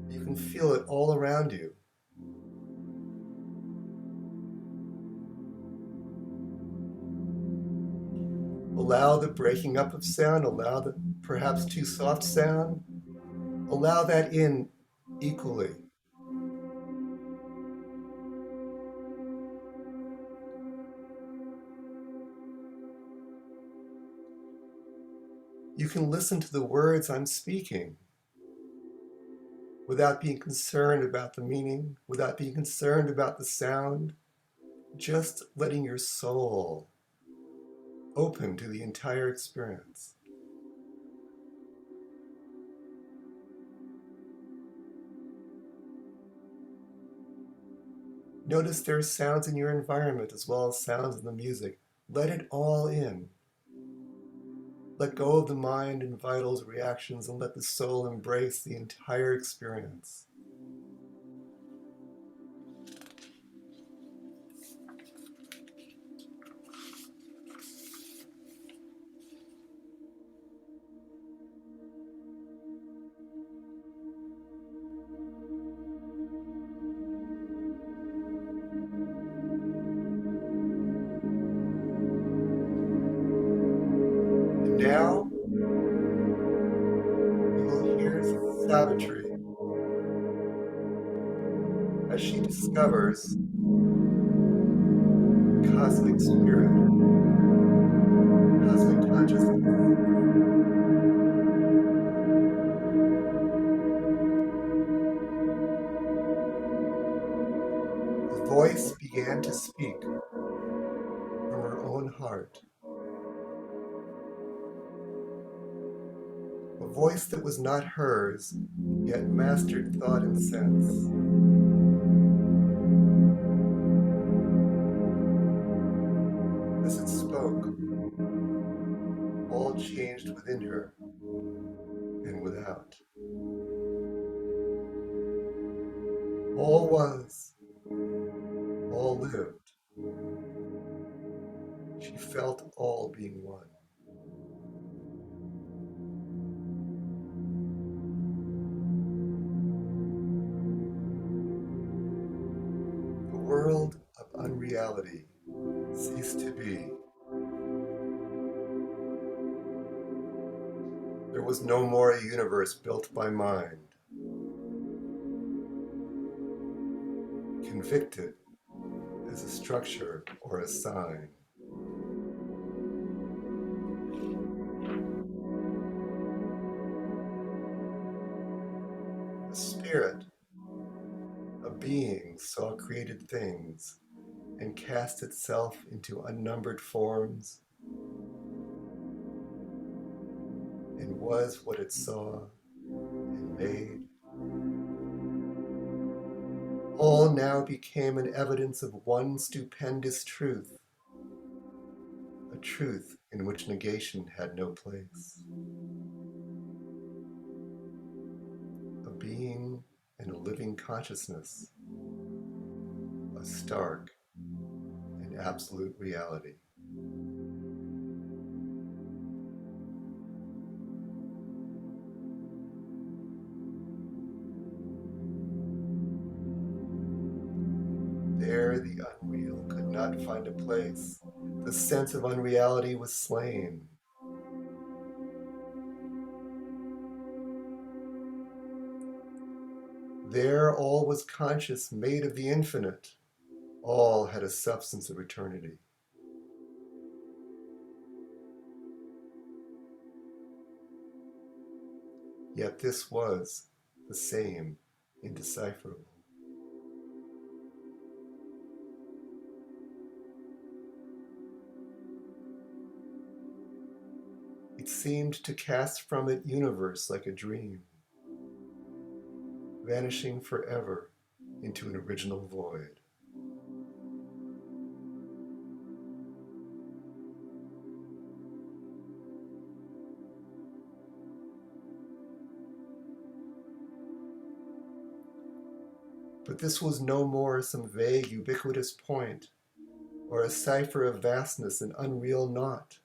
You can feel it all around you. Allow the breaking up of sound, allow the perhaps too soft sound, allow that in equally. You can listen to the words I'm speaking without being concerned about the meaning, without being concerned about the sound, just letting your soul open to the entire experience. Notice there are sounds in your environment as well as sounds in the music. Let it all in. Let go of the mind and vitals reactions and let the soul embrace the entire experience. And now, you will hear Savitri as she discovers cosmic spirit, cosmic consciousness. A voice began to speak from her own heart, a voice that was not hers, yet mastered thought and sense. As it spoke, all changed within her and without. All was, all lived. She felt all being one. The world of unreality ceased to be. There was no more a universe built by mind, convicted as a structure or a sign. A spirit, a being, saw created things and cast itself into unnumbered forms and was what it saw and made. All now became an evidence of one stupendous truth, a truth in which negation had no place. A being and a living consciousness, a stark and absolute reality. There the unreal could not find a place. The sense of unreality was slain. There all was conscious, made of the infinite. All had a substance of eternity. Yet this was the same, indecipherable. It seemed to cast from it universe like a dream, vanishing forever into an original void. But this was no more some vague, ubiquitous point, or a cipher of vastness and unreal naught.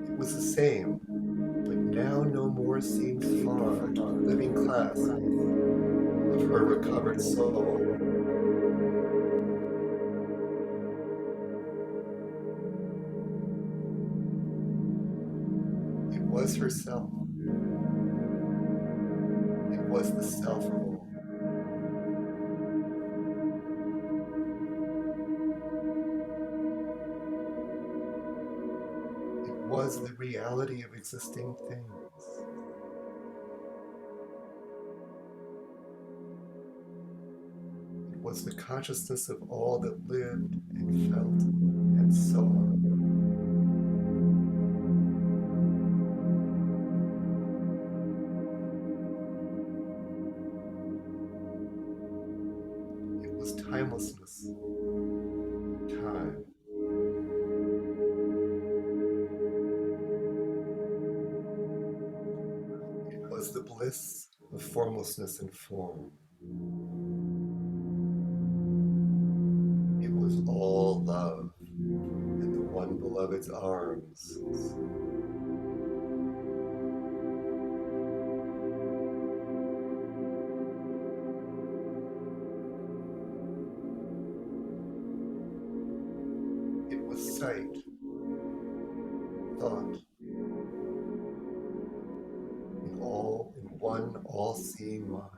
It was the same, but now no more seemed far to the living clasp of her recovered soul. It was herself. It was the self of all. It was the reality of existing things. It was the consciousness of all that lived and felt and saw. It was timelessness, time. bliss of formlessness and form. It was all love in the one beloved's arms. It was sight, thought, in one all-seeing mind.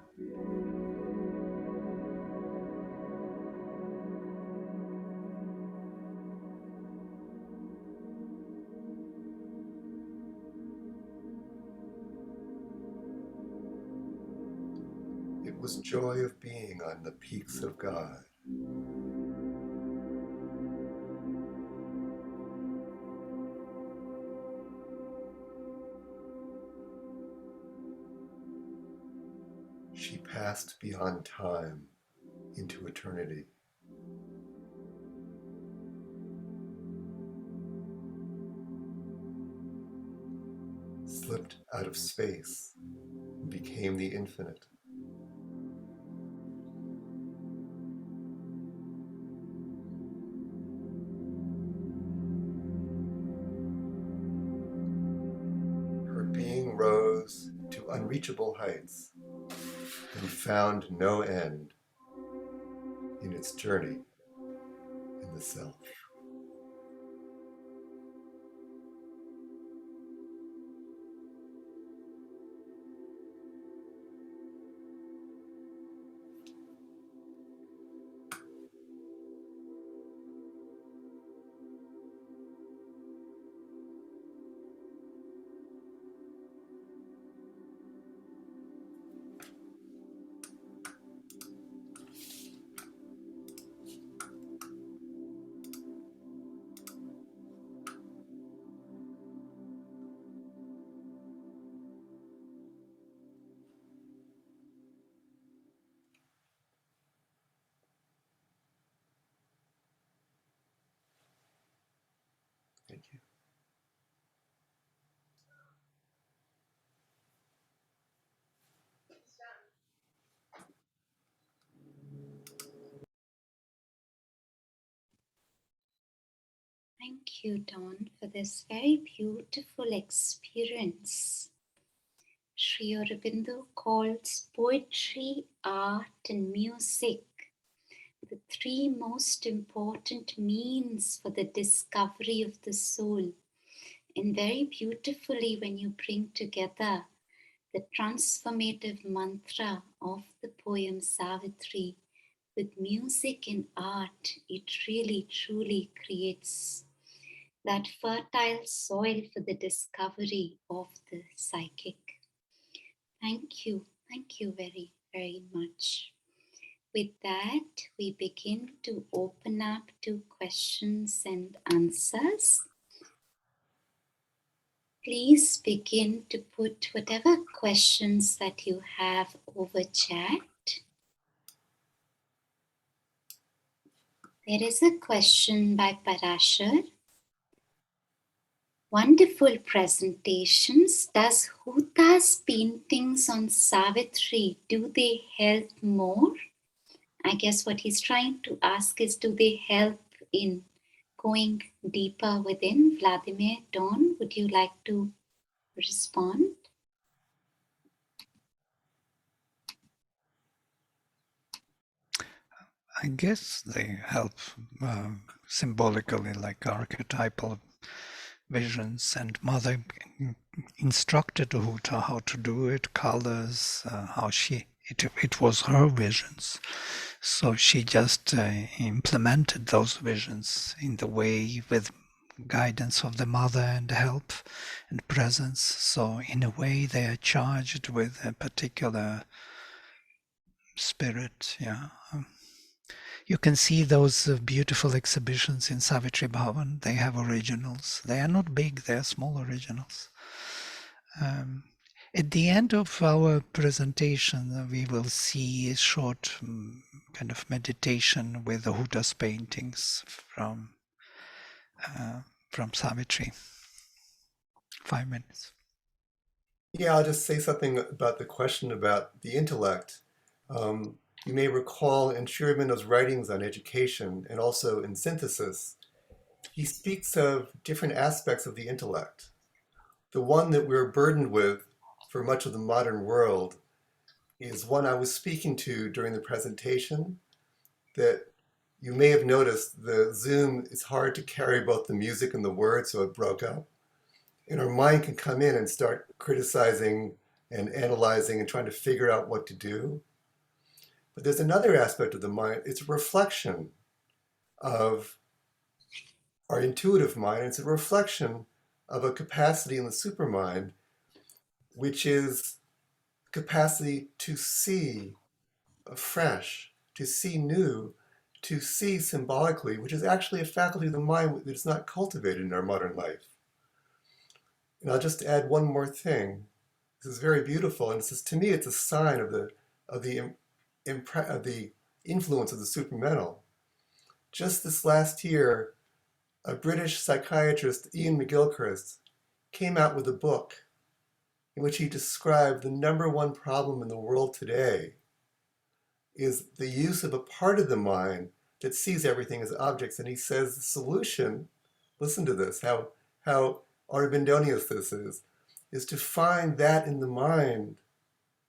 It was joy of being on the peaks of God. She passed beyond time into eternity. Slipped out of space and became the infinite. Her being rose to unreachable heights and found no end in its journey in the self. Thank you. Thank you, Don, for this very beautiful experience. Sri Aurobindo calls poetry, art, and music the three most important means for the discovery of the soul. And very beautifully, when you bring together the transformative mantra of the poem Savitri with music and art, it really truly creates that fertile soil for the discovery of the psychic. Thank you very, very much. With that, we begin to open up to questions and answers. Please begin to put whatever questions that you have over chat. There is a question by Parashar. Wonderful presentations. Does Huta's paintings on Savitri, do they help more? I guess what he's trying to ask is, do they help in going deeper within? Vladimir, Dawn, would you like to respond? I guess they help symbolically, like archetypal visions, and Mother instructed Huta how to do it, colors, how it was her visions. So she just implemented those visions in the way with guidance of the Mother and help and presence. So in a way they are charged with a particular spirit, yeah. You can see those beautiful exhibitions in Savitri Bhavan. They have originals. They are not big, they are small originals. At the end of our presentation, we will see a short kind of meditation with the Huta's paintings from Savitri. 5 minutes. Yeah, I'll just say something about the question about the intellect. You may recall in Sri Aurobindo's writings on education and also in Synthesis, he speaks of different aspects of the intellect. The one that we're burdened with for much of the modern world is one I was speaking to during the presentation, that you may have noticed the Zoom is hard to carry both the music and the words, so it broke up. And our mind can come in and start criticizing and analyzing and trying to figure out what to do. But there's another aspect of the mind. It's a reflection of our intuitive mind. It's a reflection of a capacity in the supermind, which is capacity to see afresh, to see new, to see symbolically, which is actually a faculty of the mind that is not cultivated in our modern life. And I'll just add one more thing. This is very beautiful, and this is, to me, it's a sign of the influence of the supramental. Just this last year, a British psychiatrist, Ian McGilchrist, came out with a book in which he described the number one problem in the world today is the use of a part of the mind that sees everything as objects. And he says the solution, listen to this, how Aurobindonian this is to find that in the mind,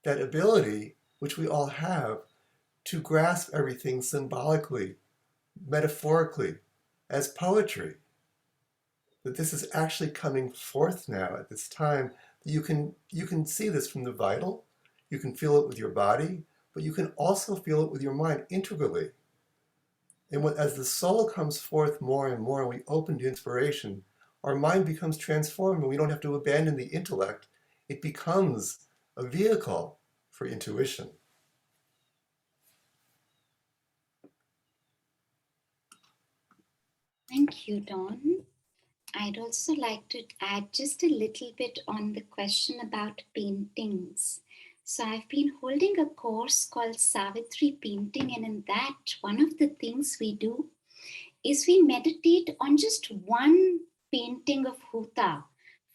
that ability, which we all have, to grasp everything symbolically, metaphorically, as poetry. That this is actually coming forth now at this time. You can see this from the vital, you can feel it with your body, but you can also feel it with your mind integrally. And as the soul comes forth more and more and we open to inspiration, our mind becomes transformed and we don't have to abandon the intellect. It becomes a vehicle for intuition. Thank you, Don. I'd also like to add just a little bit on the question about paintings. So I've been holding a course called Savitri painting, and in that, one of the things we do is we meditate on just one painting of Huta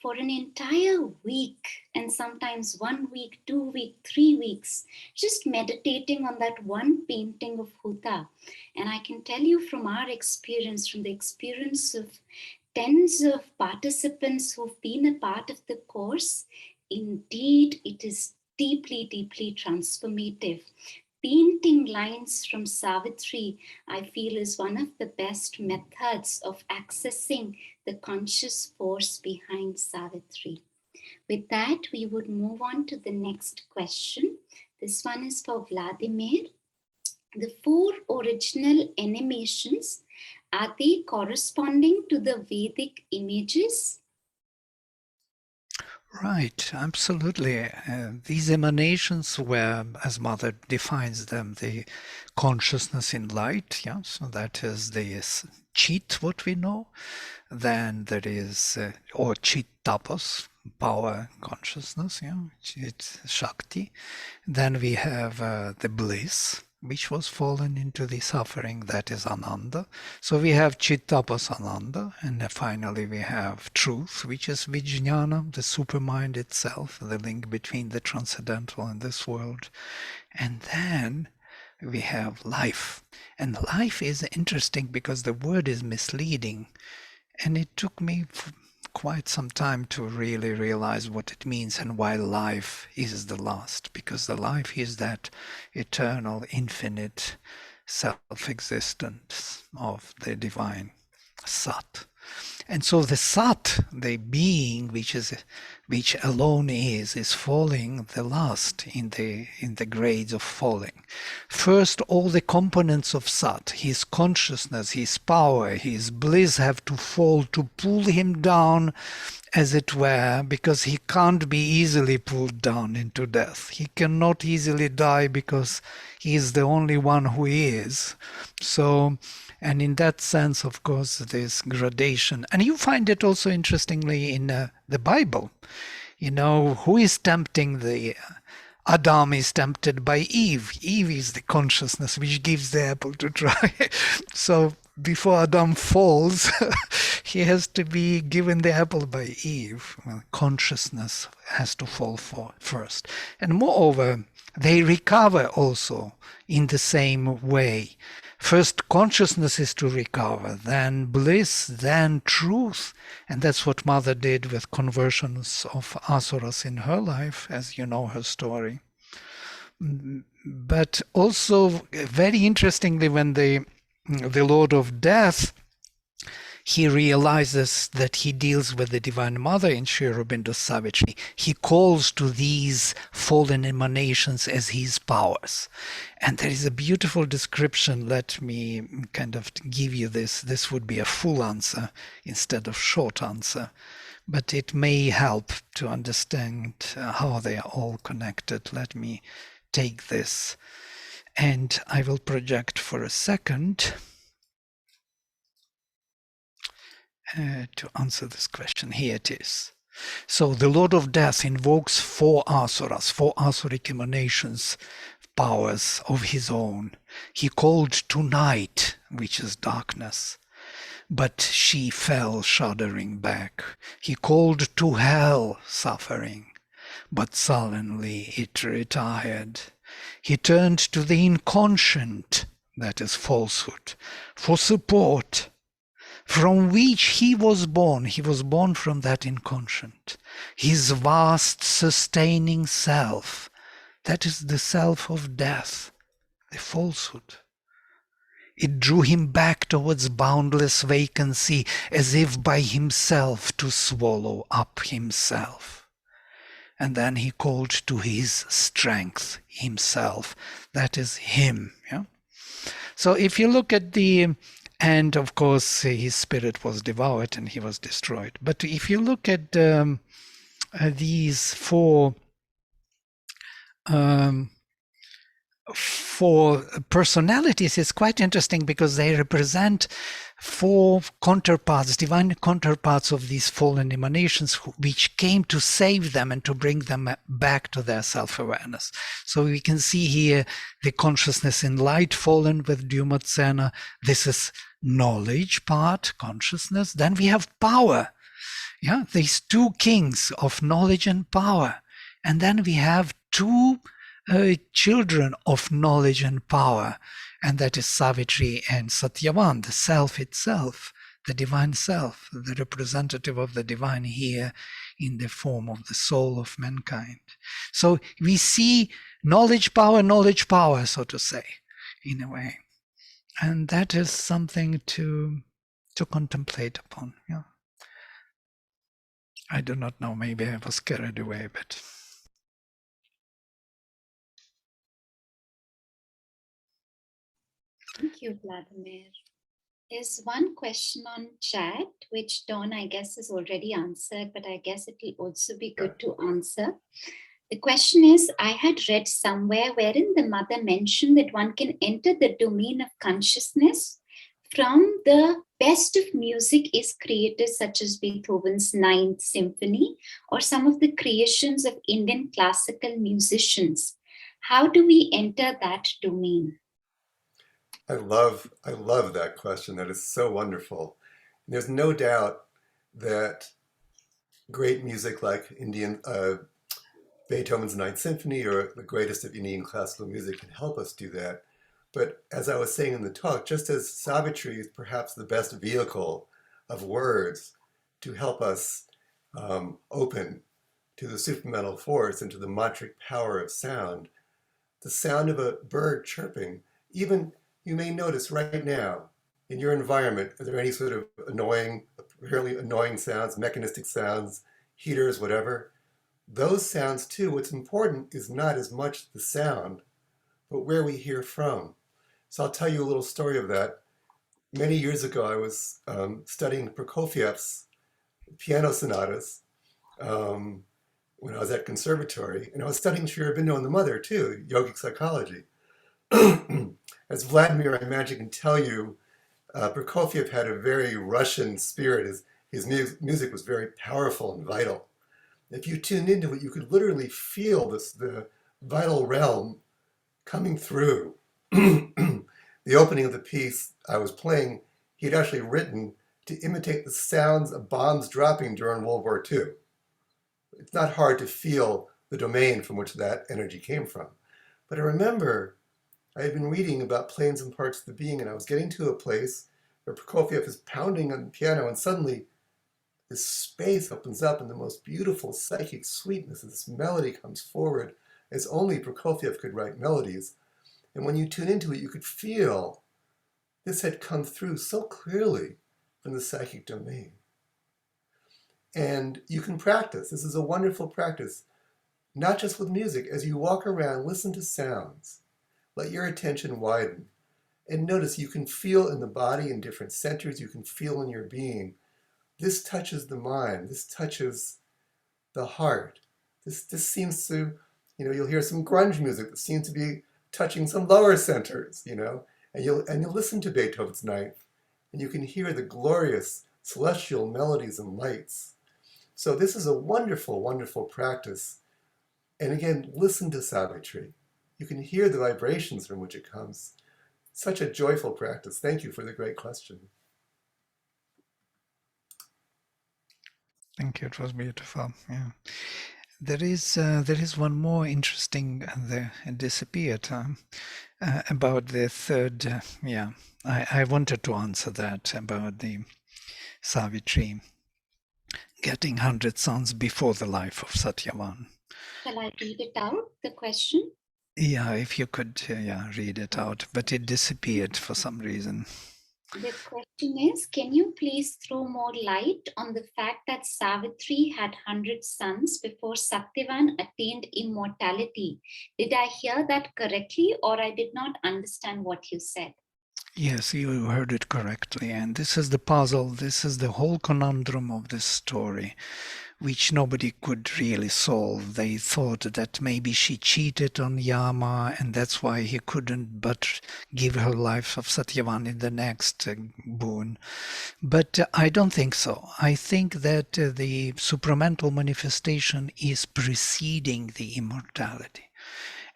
for an entire week, and sometimes 1 week, 2 weeks, 3 weeks, just meditating on that one painting of Huta. And I can tell you from our experience, from the experience of tens of participants who've been a part of the course, indeed, it is deeply, deeply transformative. Painting lines from Savitri, I feel, is one of the best methods of accessing the conscious force behind Savitri. With that, we would move on to the next question. This one is for Vladimir. The 4 original animations, are they corresponding to the Vedic images? Right, absolutely. These emanations were, as Mother defines them, the consciousness in light, yeah, so that is the Chit, what we know. Then there is, or Chit Tapas, power consciousness, yeah, Chit Shakti. Then we have the bliss, which was fallen into the suffering, that is Ananda. So we have Chittapas Ananda, and then finally we have truth, which is Vijnana, the supermind itself, the link between the transcendental and this world. And then we have life. And life is interesting because the word is misleading. And it took me quite some time to really realize what it means and why life is the last, because the life is that eternal, infinite self-existence of the divine Sat. And so the Sat, the being which alone is falling the last in the grades of falling. First, all the components of Sat, his consciousness, his power, his bliss, have to fall to pull him down, as it were, because he can't be easily pulled down into death. He cannot easily die because he is the only one who is. So, and in that sense, of course, this gradation. And you find it also interestingly in the Bible. You know, who is tempting the... Adam is tempted by Eve. Eve is the consciousness which gives the apple to try. So before Adam falls, he has to be given the apple by Eve. Well, consciousness has to fall first. And moreover, they recover also in the same way. First, consciousness is to recover, then bliss, then truth. And that's what Mother did with conversions of asuras in her life, as you know her story. But also, very interestingly, when the Lord of Death, he realizes that he deals with the Divine Mother in Sri Rabindra Savitri. He calls to these fallen emanations as his powers. And there is a beautiful description. Let me kind of give you this. This would be a full answer instead of short answer. But it may help to understand how they are all connected. Let me take this. And I will project for a second to answer this question. Here it is. So the Lord of Death invokes four asuras, four asuric emanations, powers of his own. He called to night, which is darkness, but she fell shuddering back. He called to hell, suffering, but sullenly it retired. He turned to the inconscient, that is falsehood, for support, from which he was born. He was born from that inconscient, his vast sustaining self. That is the self of death, the falsehood. It drew him back towards boundless vacancy, as if by himself to swallow up himself. And then he called to his strength, himself. That is him. Yeah? So if you look at and of course his spirit was devoured and he was destroyed. But if you look at these four personalities, it's quite interesting because they represent four counterparts, divine counterparts of these fallen emanations, which came to save them and to bring them back to their self-awareness. So we can see here the consciousness in light fallen with Dyumatsena. This is knowledge part, consciousness. Then we have power. Yeah, these two kings of knowledge and power. And then we have two children of knowledge and power, and that is Savitri and Satyavan, the self itself, the divine self, the representative of the divine here in the form of the soul of mankind. So we see knowledge, power, so to say, in a way. And that is something to contemplate upon. Yeah. I do not know, maybe I was carried away a bit. Thank you, Vladimir. There's one question on chat, which Dawn, I guess, is already answered, but I guess it will also be good to answer. The question is, I had read somewhere wherein the mother mentioned that one can enter the domain of consciousness from the best of music is created, such as Beethoven's Ninth Symphony or some of the creations of Indian classical musicians. How do we enter that domain? I love that question. That is so wonderful. And there's no doubt that great music like Beethoven's Ninth Symphony or the greatest of Indian classical music can help us do that. But as I was saying in the talk, just as Savitri is perhaps the best vehicle of words to help us open to the supramental force and to the mantric power of sound, the sound of a bird chirping, even you may notice right now in your environment, are there any sort of apparently annoying sounds, mechanistic sounds, heaters, whatever? Those sounds too, what's important is not as much the sound, but where we hear from. So I'll tell you a little story of that. Many years ago, I was studying Prokofiev's piano sonatas when I was at conservatory, and I was studying Sri Aurobindo and the Mother too, yogic psychology. As Vladimir, I imagine, can tell you, Prokofiev had a very Russian spirit. His music was very powerful and vital. If you tuned into it, you could literally feel the vital realm coming through. The opening of the piece I was playing he had actually written to imitate the sounds of bombs dropping during World War II. It's not hard to feel the domain from which that energy came from. But I remember I had been reading about planes and parts of the being, and I was getting to a place where Prokofiev is pounding on the piano, and suddenly this space opens up and the most beautiful psychic sweetness of this melody comes forward, as only Prokofiev could write melodies. And when you tune into it, you could feel this had come through so clearly from the psychic domain. And you can practice. This is a wonderful practice, not just with music. As you walk around, listen to sounds. Let your attention widen. And notice you can feel in the body in different centers. You can feel in your being. This touches the mind. This touches the heart. This seems to, you'll hear some grunge music that seems to be touching some lower centers, and you'll listen to Beethoven's Ninth, and you can hear the glorious celestial melodies and lights. So this is a wonderful, wonderful practice. And again, listen to Savitri. You can hear the vibrations from which it comes. Such a joyful practice. Thank you for the great question. Thank you. It was beautiful. Yeah. There is one more interesting. It disappeared about the third. I wanted to answer that about the Savitri getting 100 sons before the life of Satyavan. Shall I read it out, the question? Yeah, if you could read it out, but it disappeared for some reason. The question is, can you please throw more light on the fact that Savitri had 100 sons before Satyavan attained immortality? Did I hear that correctly, or I did not understand what you said? Yes, you heard it correctly. And this is the puzzle. This is the whole conundrum of this story, which nobody could really solve. They thought that maybe she cheated on Yama, and that's why he couldn't but give her life of Satyavan in the next boon. But I don't think so. I think that the supramental manifestation is preceding the immortality.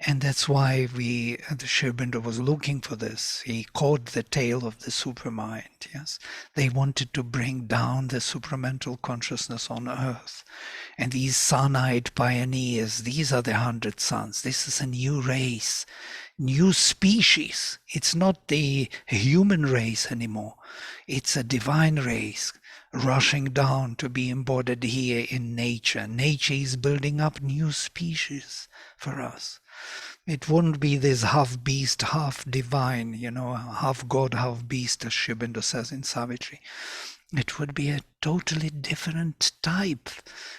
And that's why the Rabindra was looking for this. He caught the tail of the supermind, yes. They wanted to bring down the supramental consciousness on earth. And these sun-eyed pioneers, these are the 100 sons. This is a new race, new species. It's not the human race anymore. It's a divine race rushing down to be embodied here in nature. Nature is building up new species for us. It won't be this half beast, half divine, half god, half beast, as Rabindra says in Savitri. It would be a totally different type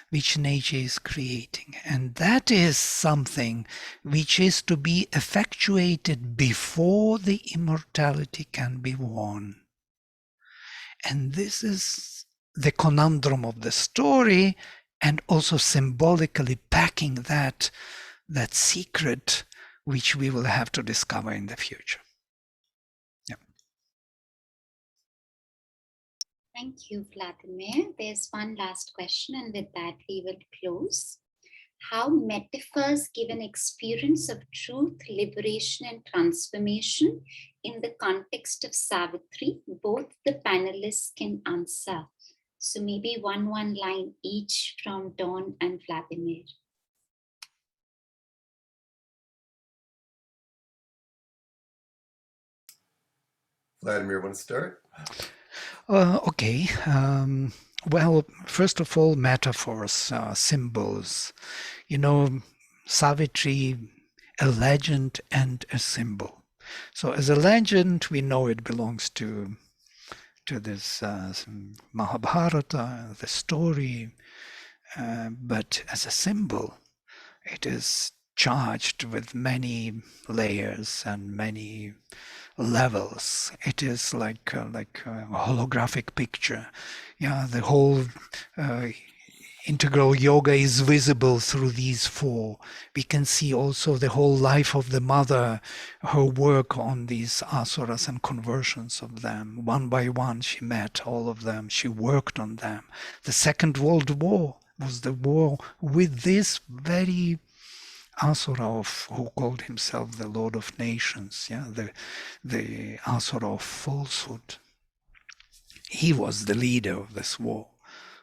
which nature is creating. And that is something which is to be effectuated before the immortality can be won. And this is the conundrum of the story, and also symbolically packing that secret which we will have to discover in the future. Yeah. Thank you, Vladimir. There's one last question, and with that we will close. How metaphors give an experience of truth, liberation, and transformation in the context of Savitri? Both the panelists can answer. So maybe one line each from Dawn and Vladimir. Vladimir, want to start? Okay. Well, first of all, metaphors, symbols. Savitri, a legend and a symbol. So as a legend, we know it belongs to this Mahabharata, the story. But as a symbol, it is charged with many layers and many levels. It is like a holographic picture. Yeah, the whole integral yoga is visible through these four. We can see also the whole life of the mother, her work on these asuras and conversions of them. One by one, she met all of them. She worked on them. The Second World War was the war with this very Asura who called himself the Lord of Nations, the Asura of falsehood. he was the leader of this war.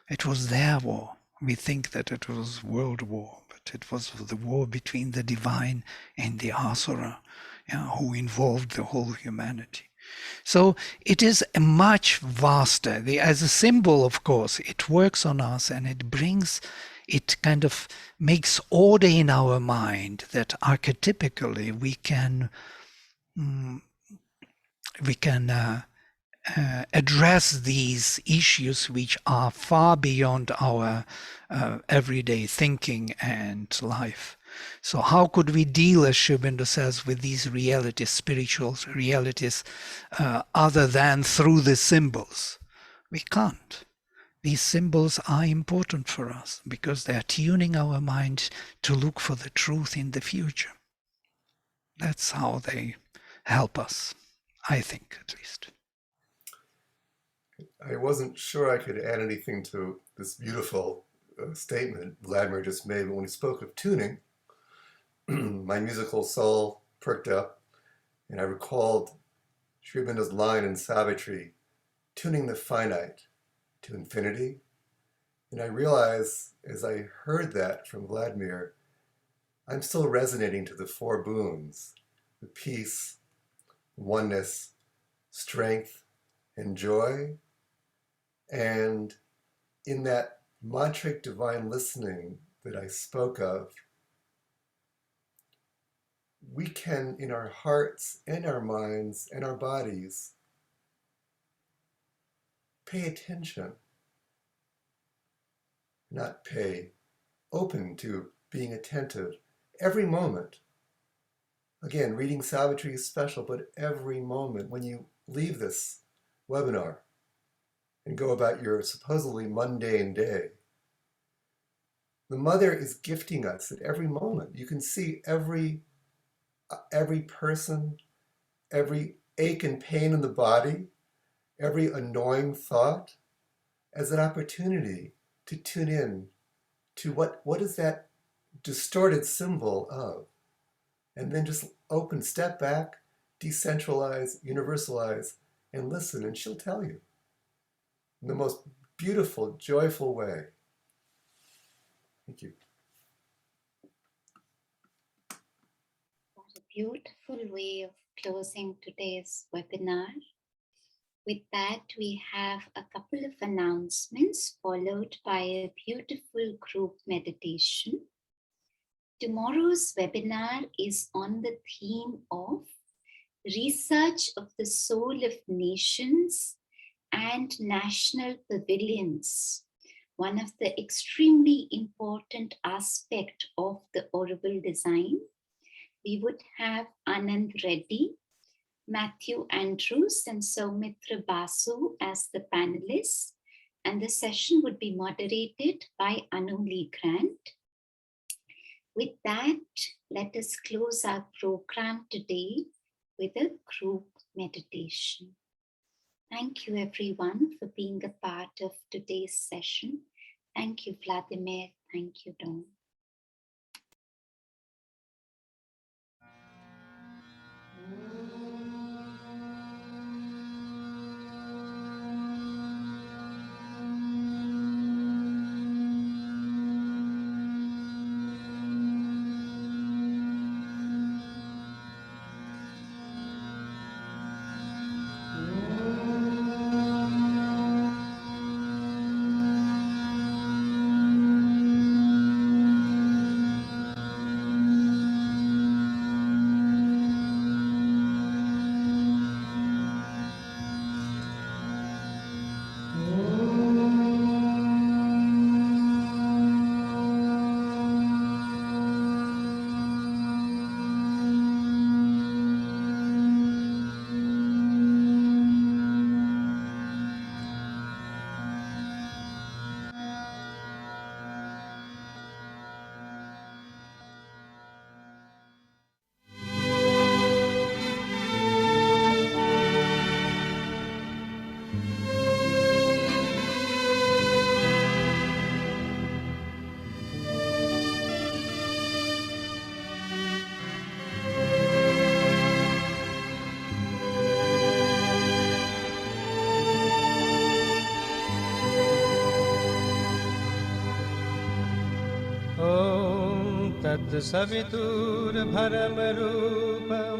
It was their war. We think that it was world war, but it was the war between the divine and the asura, who involved the whole humanity. So it is a much vaster. As a symbol, of course, it works on us and it kind of makes order in our mind that archetypically we can address these issues which are far beyond our everyday thinking and life. So how could we deal, as Rabindra says, with these realities, spiritual realities, other than through the symbols? We can't. These symbols are important for us because they are tuning our mind to look for the truth in the future. That's how they help us, I think, at least. I wasn't sure I could add anything to this beautiful statement Vladimir just made, but when he spoke of tuning, my musical soul perked up, and I recalled Sri Aurobindo's line in Savitri, tuning the finite to infinity. And I realized as I heard that from Vladimir, I'm still resonating to the four boons, the peace, oneness, strength, and joy. And in that mantric divine listening that I spoke of, we can, in our hearts and our minds and our bodies, pay attention, not pay, open to being attentive every moment. Again, reading Savitri is special, but every moment when you leave this webinar and go about your supposedly mundane day, the Mother is gifting us at every moment. You can see every person, every ache and pain in the body, every annoying thought as an opportunity to tune in to what is that distorted symbol of, and then just step back, decentralize, universalize, and listen, and she'll tell you in the most beautiful, joyful way. Thank you. What a beautiful way of closing today's webinar. With that, we have a couple of announcements followed by a beautiful group meditation. Tomorrow's webinar is on the theme of research of the soul of nations and national pavilions, one of the extremely important aspects of the oral design. We would have Anand Reddy, Matthew Andrews, and Soumitra Basu as the panelists, and the session would be moderated by Anu Lee Grant. With that, let us close our program today with a group meditation. Thank you everyone for being a part of today's session. Thank you, Vladimir. Thank you, Dawn. तत्सवितुर्भरमरूपं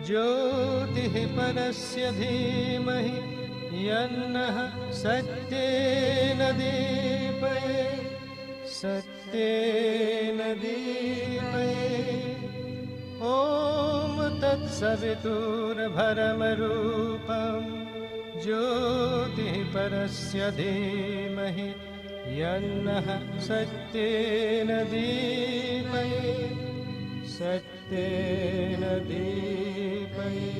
ज्योतिः परस्य धीमहि यन्नः सत्येन दीपये सत्येन दीपये ॐ तत्सवितुर्भरमरूपं ज्योतिः परस्य धीमहि यन्नः सत्येन दीपये सत्येन दीपये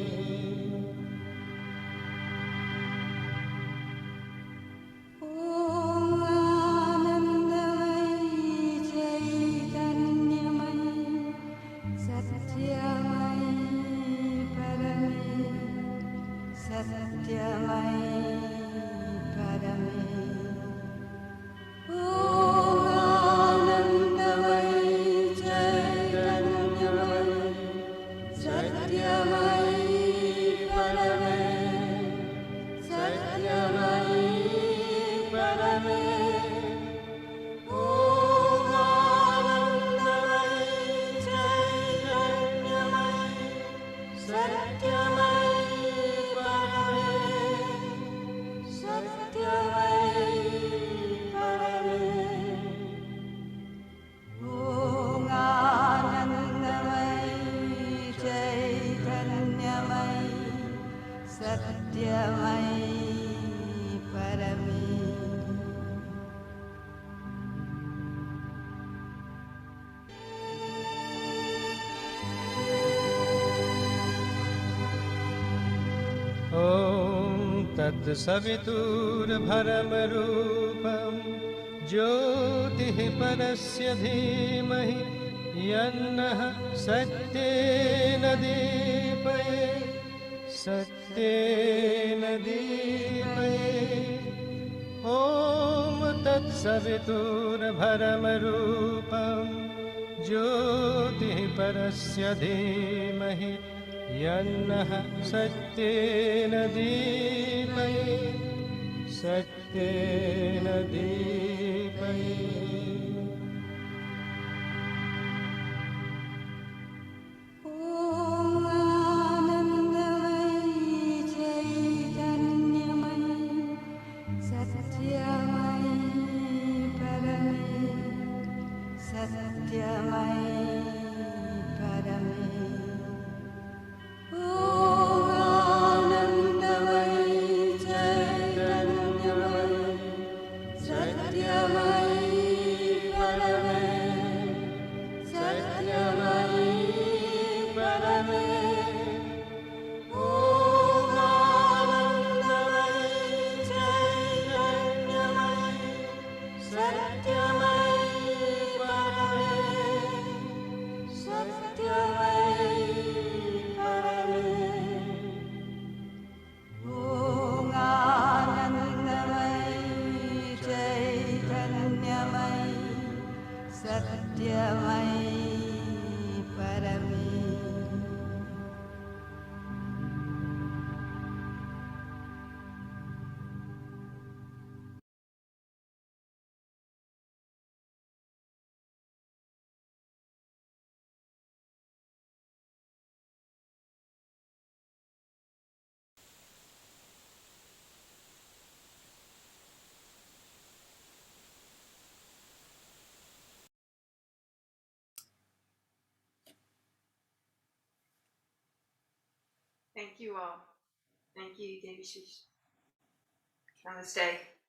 तत्सवितुर्भरमरूपं ज्योतिः परस्य धीमहि यन्नः सत्येन दीपये सत्येन दीपये ॐ तत्सवितुर्भरमरूपं ज्योतिः परस्य धीमहि यन्नः सत्येन दीपये सत्येन दीपये Thank you all. Thank you, Devi Shish. Namaste.